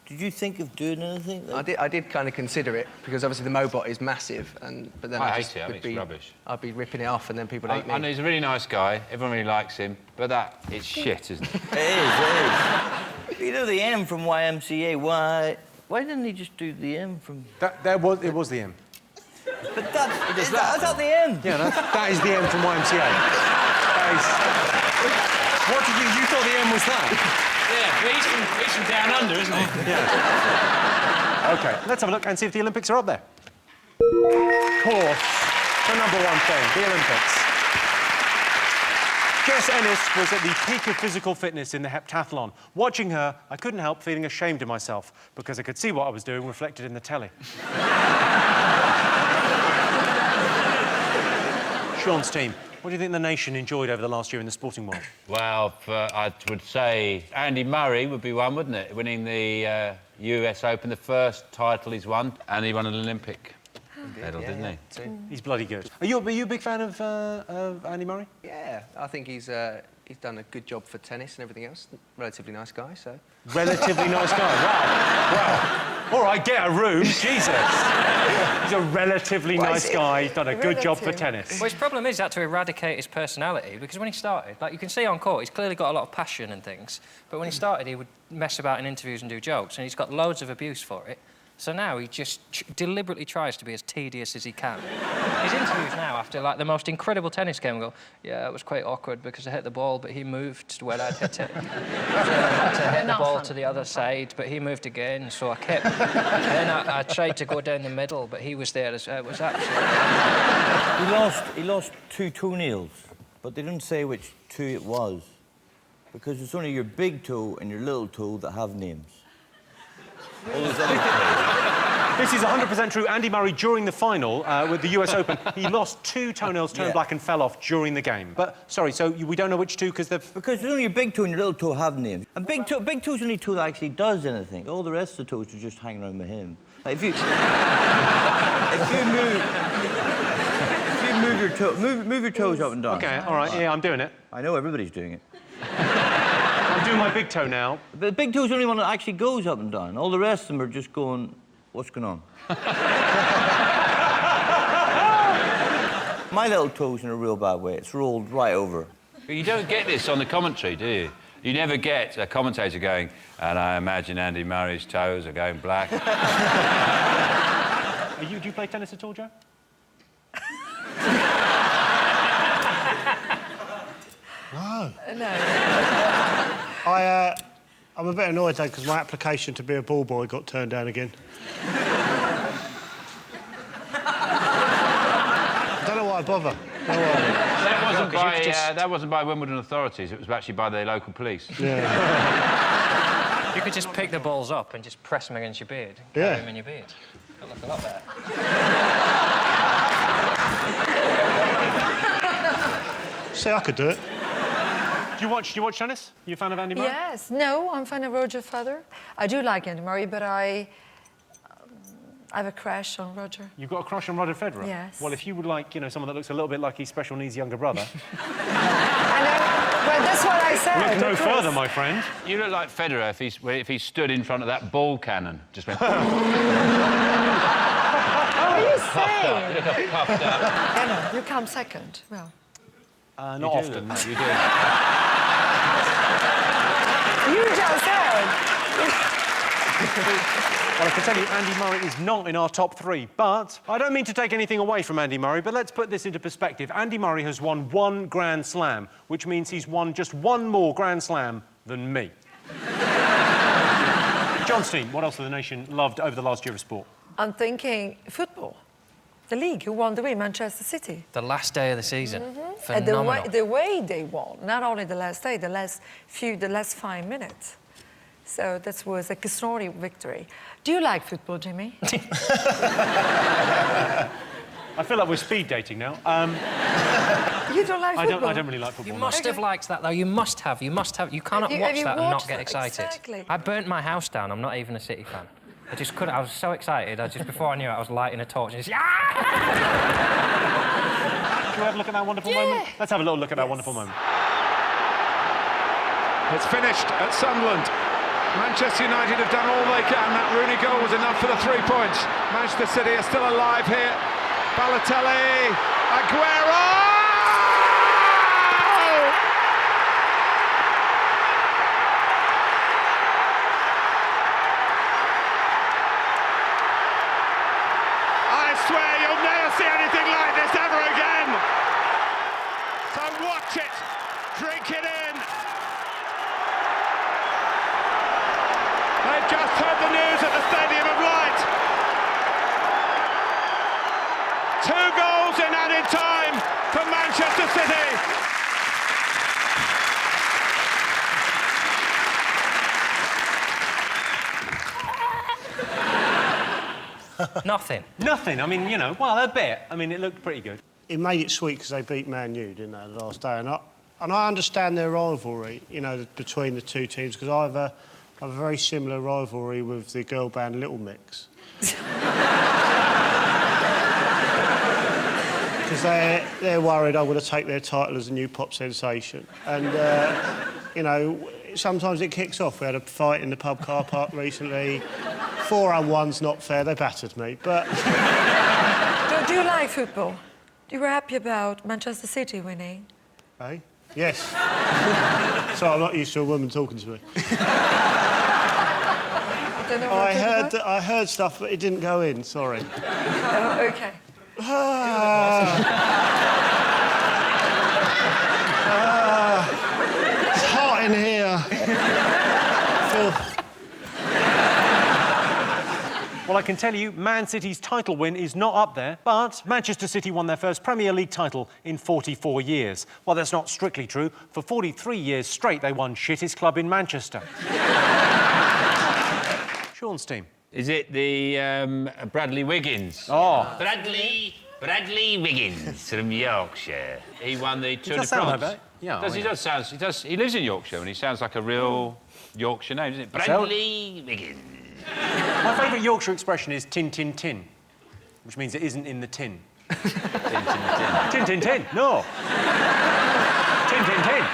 you think of doing anything? Like... I did kind of consider it, because obviously the Mobot is massive, but then I hate it, I think it's rubbish. I'd be ripping it off and then people hate me. I know he's a really nice guy, everyone really likes him, but it's shit, isn't it? It is. You know the M from YMCA, why didn't he just do the M from... It was the M. But that's not the M. Yeah, that is the M from YMCA. That is... What did you thought the M was that? Yeah, but he's from down under, isn't he? Yeah. OK, let's have a look and see if the Olympics are up there. Of course, the #1 thing, the Olympics. Jess Ennis was at the peak of physical fitness in the heptathlon. Watching her, I couldn't help feeling ashamed of myself because I could see what I was doing reflected in the telly. Sean's team. What do you think the nation enjoyed over the last year in the sporting world? Well, I would say Andy Murray would be one, wouldn't it? Winning the US Open, the first title he's won, and he won an Olympic medal, didn't he? He's bloody good. Are you a big fan of Andy Murray? Yeah, I think he's done a good job for tennis and everything else. Relatively nice guy, so... Relatively nice guy, wow. All right, get a room, Jesus. He's a relatively nice guy. He's done a good job for tennis. Well, his problem is he had to eradicate his personality because when he started, like you can see on court, he's clearly got a lot of passion and things, but when he started, he would mess about in interviews and do jokes, and he's got loads of abuse for it. So now he just deliberately tries to be as tedious as he can. His interviews now, after like the most incredible tennis game, go, yeah, it was quite awkward because I hit the ball, but he moved where I'd hit it. So I had to hit the ball to the other side, but he moved again, so I kept. Then I tried to go down the middle, but he was there. It was absolutely. He lost 2 toenails, but they didn't say which 2 it was, because it's only your big toe and your little toe that have names. This is 100% true. Andy Murray, during the final with the US Open, he lost 2 toenails, turned black and fell off during the game. But, sorry, so we don't know which 2 because they've... Because only your big toe and your little toe have names. And big toe's only toe that actually does anything. All the rest of the toes are just hanging around with him. Like if you move your toes up and down. OK, all right, yeah, I'm doing it. I know everybody's doing it. I'm doing my big toe now. But the big toe's the only one that actually goes up and down. All the rest of them are just going, what's going on? My little toe's in a real bad way. It's rolled right over. But you don't get this on the commentary, do you? You never get a commentator going, and I imagine Andy Murray's toes are going black. Do you play tennis at all, Joe? No. No. I'm a bit annoyed, though, because my application to be a ball boy got turned down again. I don't know why I bother. That wasn't by Wimbledon authorities. It was actually by the local police. You could just pick the balls up and just press them against your beard. Carry them in your beard. It'll look a lot better. See, I could do it. Do you watch tennis? You a fan of Andy Murray? Yes. No, I'm a fan of Roger Federer. I do like Andy Murray, but I have a crush on Roger. You've got a crush on Roger Federer? Yes. Well, if you would like, you know, someone that looks a little bit like his special needs younger brother... I know. Well, that's what I said. Look no further, my friend. You look like Federer if he stood in front of that ball cannon. Just went... What are you saying? You look puffed up. Emma, you come second. Well... not often. You do. You just said. Well, I can tell you, Andy Murray is not in our top 3, but I don't mean to take anything away from Andy Murray, but let's put this into perspective. Andy Murray has won 1 Grand Slam, which means he's won just 1 more Grand Slam than me. John's team, what else has the nation loved over the last year of sport? I'm thinking football. The league, who won the way, Manchester City. The last day of the season. And Phenomenal. the way they won, not only the last day, the last 5 minutes. So that was a extraordinary victory. Do you like football, Jimmy? I feel like we're speed dating now. You don't like football? I don't really like football. You must have liked that, though. You must have. You cannot watch that and not get excited. Exactly. I burnt my house down. I'm not even a City fan. I just couldn't. I was so excited. Before I knew it, I was lighting a torch and just... Shall we have a look at that wonderful moment? Let's have a little look at that wonderful moment. It's finished at Sunderland. Manchester United have done all they can. That Rooney goal was enough for the 3 points. Manchester City are still alive here. Balotelli, Aguero! I swear you'll never see anything like this ever again. So watch it, drink it in. They've just heard the news at the Stadium of Light. 2 goals in added time for Manchester City. Nothing. Nothing. I mean, you know, well, a bit. I mean, it looked pretty good. It made it sweet because they beat Man U, didn't they, the last day? And I understand their rivalry, you know, between the 2 teams, because I have a very similar rivalry with the girl band Little Mix. Because they're worried I'm going to take their title as a new pop sensation. And, you know, sometimes it kicks off. We had a fight in the pub car park recently. 4-1's not fair. They battered me, but... Do you like football? You were happy about Manchester City winning? Eh? Yes. So I'm not used to a woman talking to me. I heard stuff, but it didn't go in. Sorry. Oh, OK. It's hot in here. Well, I can tell you, Man City's title win is not up there, but Manchester City won their first Premier League title in 44 years. Well, that's not strictly true. For 43 years straight, they won shittest club in Manchester. Sean's team. Is it the Bradley Wiggins? Oh. Bradley Wiggins from Yorkshire. He won the Tour de France. Yeah, He does sound. He lives in Yorkshire, and he sounds like a real Yorkshire name, doesn't it? Bradley Wiggins. My favourite Yorkshire expression is tin, tin, tin, which means it isn't in the tin. Tin, tin, tin. Tin, tin, tin. No. Tin, tin, tin.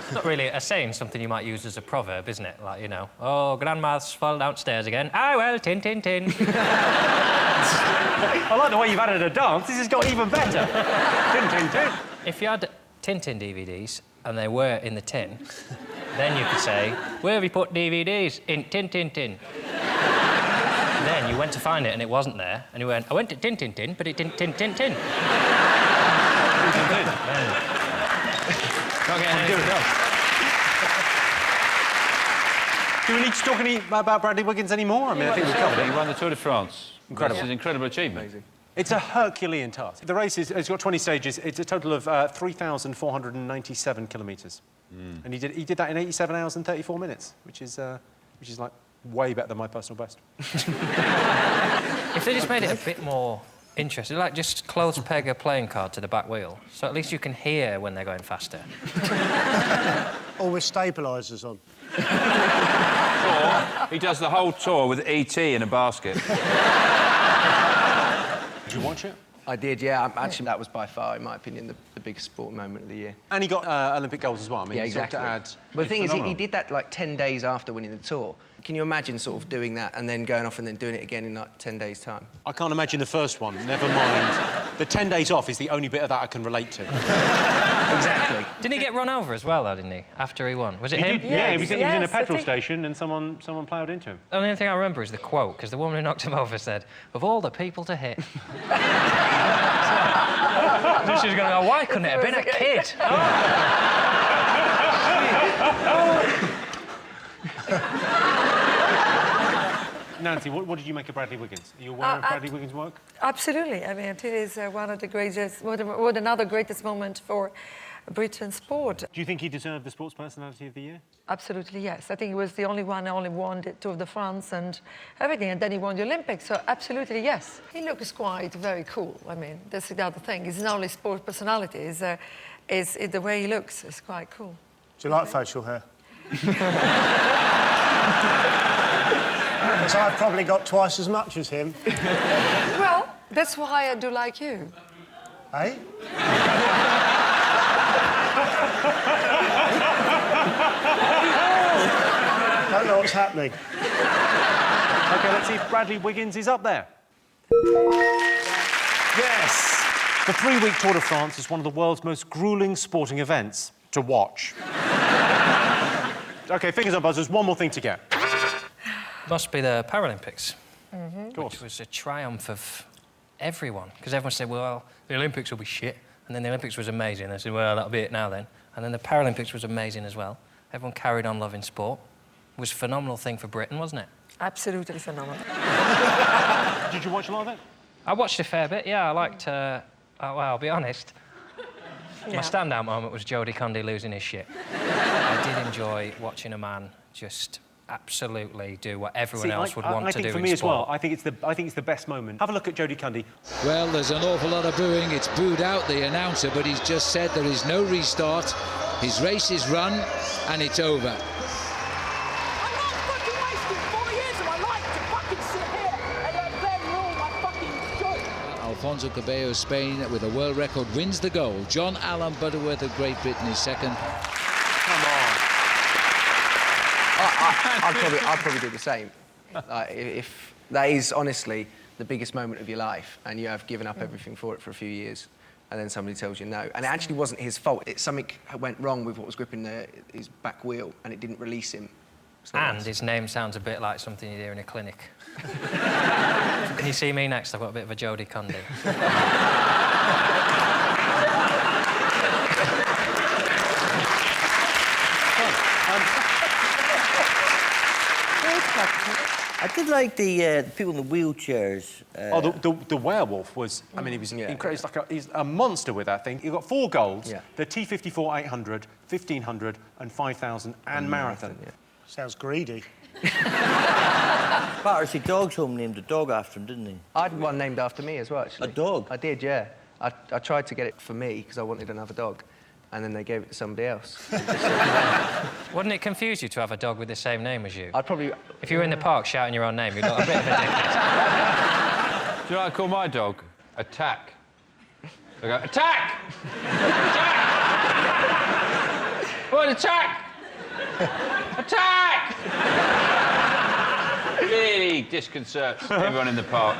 It's not really a saying, something you might use as a proverb, isn't it? Like, you know, oh, grandma's fell downstairs again. Ah, well, tin, tin, tin. I like the way you've added a dance. This has got even better. Tin, tin, tin. If you had Tintin DVDs and they were in the tin, then you could say, where have you put DVDs? In tin, tin, tin. Then you went to find it and it wasn't there, and you went, I went to tin, tin, tin, but it didn't tin, tin, tin. Tin, tin, tin. Can't get anything else. Do we need to talk about Bradley Wiggins anymore? I mean, I think we've covered it. He won the Tour de France. Incredible. This is an incredible achievement. Amazing. It's a Herculean task. The race it's got 20 stages. It's a total of 3,497 kilometres. And he did that in 87 hours and 34 minutes, which is like way better than my personal best. If they just made it a bit more interesting, like just close peg a playing card to the back wheel, so at least you can hear when they're going faster. Or with stabilisers on. Or he does the whole tour with E.T. in a basket. Did you watch it? I did, yeah. Actually, that was by far, in my opinion, the biggest sport moment of the year. And he got Olympic goals as well. I mean, yeah, exactly. But the thing is, he did that like 10 days after winning the Tour. Can you imagine sort of doing that and then going off and then doing it again in like 10 days' time? I can't imagine the first one, never mind. The 10 days off is the only bit of that I can relate to. Exactly. Didn't he get run over as well, though, didn't he, after he won? Was it him? Yeah, he was in a petrol station and someone ploughed into him. The only thing I remember is the quote, because the woman who knocked him over said, of all the people to hit. So she was going to go, why couldn't it have been a kid? Nancy, what did you make of Bradley Wiggins? Are you aware of Bradley Wiggins' work? Absolutely. I mean, it is one of the greatest, another greatest moment for Britain's sport. Do you think he deserved the Sports Personality of the Year? Absolutely, yes. I think he was the only one who only won the Tour de France and everything, and then he won the Olympics, so absolutely, yes. He looks quite very cool. I mean, that's the other thing. It's not only sports personality, it's the way he looks. It's quite cool. Do you like facial hair? Because I've probably got twice as much as him. Well, that's why I do like you. Eh? Don't know what's happening. OK, let's see if Bradley Wiggins is up there. Yes! The 3-week Tour de France is one of the world's most gruelling sporting events to watch. OK, fingers on buzzers, one more thing to get. Must be the Paralympics. Mm-hmm. Which was a triumph of everyone. Because everyone said, well, the Olympics will be shit. And then the Olympics was amazing. They said, well, that'll be it now then. And then the Paralympics was amazing as well. Everyone carried on loving sport. It was a phenomenal thing for Britain, wasn't it? Absolutely phenomenal. Did you watch a lot of it? I watched a fair bit, yeah. I liked... well, I'll be honest. Yeah. My standout moment was Jodie Condé losing his shit. I did enjoy watching a man just absolutely do what everyone else would want to do in sport. I think for me as well, I think it's the best moment. Have a look at Jodie Condé. Well, there's an awful lot of booing. It's booed out the announcer, but he's just said there is no restart. His race is run, and it's over. Alfonso Cabello of Spain with a world record wins the gold. John Allen Butterworth of Great Britain is second. Come on. I'd probably do the same. Like, if that is honestly the biggest moment of your life, and you have given up everything for it for a few years, and then somebody tells you no, and it actually wasn't his fault. Something went wrong with what was gripping his back wheel, and it didn't release him. And his name sounds a bit like something you'd hear in a clinic. Can you see me next? I've got a bit of a Jodie Condi. I did like the people in the wheelchairs. The werewolf was, I mean, he was incredible. He's a monster with that thing. He got 4 golds, the T54 800, 1500 and 5000 and marathon. Sounds greedy. Battersea Dog's Home named a dog after him, didn't he? I had one named after me as well, actually. A dog? I did, yeah. I tried to get it for me because I wanted another dog, and then they gave it to somebody else. Wouldn't it confuse you to have a dog with the same name as you? I'd probably... If you were in the park shouting your own name, you'd look a bit of a dickhead. Do you know what I call my dog? Attack. I go, attack! Attack! What, attack? Attack! Really disconcerts everyone in the park.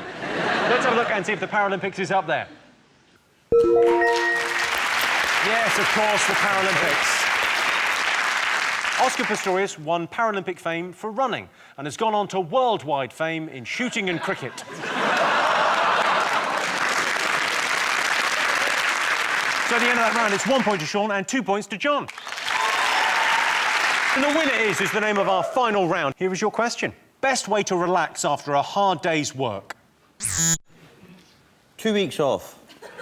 Let's have a look and see if the Paralympics is up there. Yes, of course, the Paralympics. Oscar Pistorius won Paralympic fame for running and has gone on to worldwide fame in shooting and cricket. So at the end of that round, it's 1 point to Sean and 2 points to John. And the winner is the name of our final round. Here is your question. Best way to relax after a hard day's work? 2 weeks off.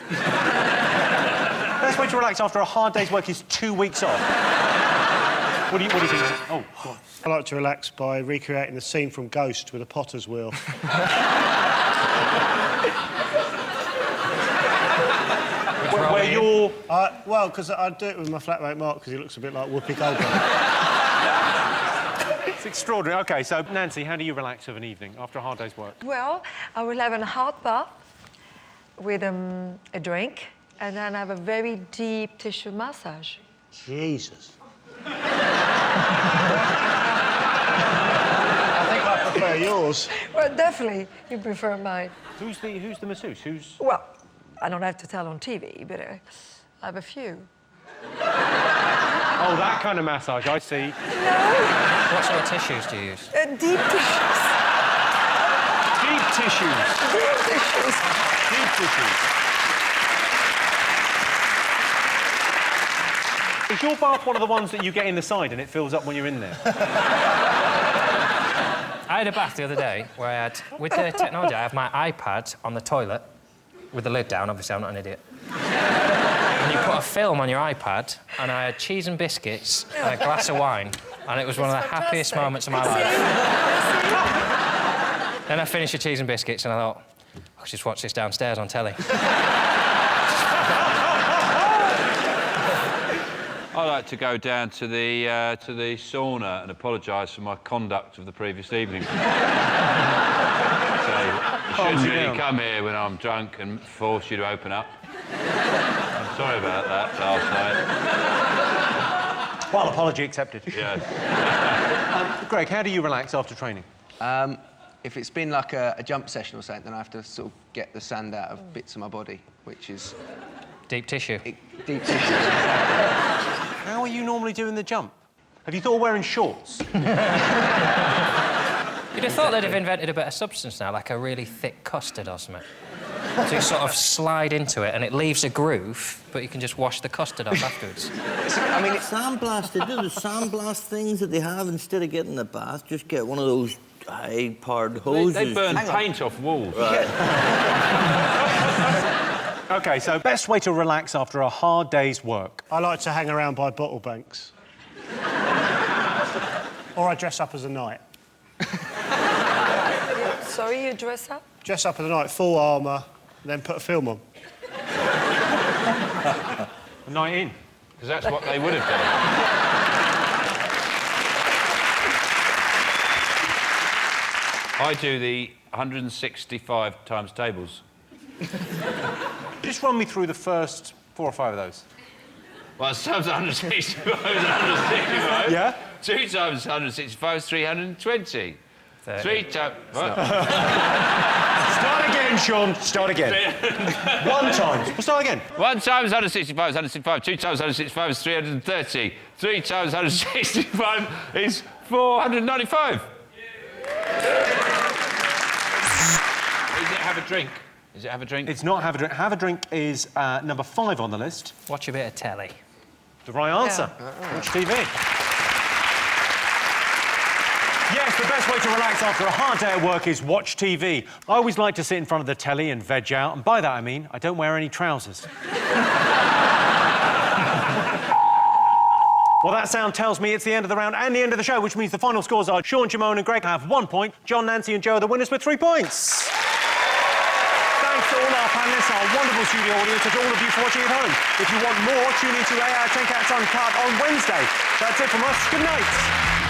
Best way to relax after a hard day's work is 2 weeks off. What do you think? Oh, go on. I like to relax by recreating the scene from Ghost with a potter's wheel. Where you're... well, because I do it with my flatmate Mark, because he looks a bit like Whoopi Goldberg. It's extraordinary. OK, so, Nancy, how do you relax of an evening after a hard day's work? Well, I will have a hot bath with a drink, and then have a very deep tissue massage. Jesus. I think I prefer yours. Well, definitely, you prefer mine. Who's the masseuse? Who's... Well, I don't have to tell on TV, but I have a few. Oh, that kind of massage, I see. No. What sort of tissues do you use? Deep tissues. Deep tissues. Deep tissues. Deep tissues. Is your bath one of the ones that you get in the side and it fills up when you're in there? I had a bath the other day where I had, with the technology, I have my iPad on the toilet with the lid down. Obviously, I'm not an idiot. And you put a film on your iPad, and I had cheese and biscuits and a glass of wine, and it was one of the happiest moments of my life. Then I finished the cheese and biscuits, and I thought, I'll just watch this downstairs on telly. I like to go down to the sauna and apologise for my conduct of the previous evening. So, you shouldn't really come here when I'm drunk and force you to open up. I'm sorry about that last night. Well, apology accepted. Yeah. Greg, how do you relax after training? If it's been like a jump session or something, then I have to sort of get the sand out of bits of my body, which is... Deep tissue. Deep tissue. How are you normally doing the jump? Have you thought of wearing shorts? You'd have thought they'd have invented a better substance now, like a really thick custard or something. So you sort of slide into it and it leaves a groove, but you can just wash the custard off afterwards. I mean, it's sandblast. They do the sandblast things that they have instead of getting a bath. Just get one of those high-powered hoses. They burn paint off walls. Right. OK, so best way to relax after a hard day's work? I like to hang around by bottle banks. Or I dress up as a knight. Sorry, you dress up? Dress up as a knight, full armour, and then put a film on. A night in? Because that's what they would have done. I do the 165 times tables. Just run me through the first 4 or 5 of those. Well, sometimes 165 is 165. Yeah? 2 times 165 is 320. 3 times... Start again, Sean. Start again. 1 times. We'll start again. 1 times 165 is 165. 2 times 165 is 330. 3 times 165 is 495. Is it have a drink? Is it have a drink? It's not have a drink. Have a drink is number 5 on the list. Watch a bit of telly. The right answer. Watch TV. Yes, the best way to relax after a hard day at work is watch TV. I always like to sit in front of the telly and veg out, and by that I mean I don't wear any trousers. Well, that sound tells me it's the end of the round and the end of the show, which means the final scores are Sean, Jimeoin and Greg have 1 point. John, Nancy and Joe are the winners with 3 points. Thanks to all our panellists, our wonderful studio audience, and to all of you for watching at home. If you want more, tune in to 8 out of 10 Cats Uncut on Wednesday. That's it from us. Good night.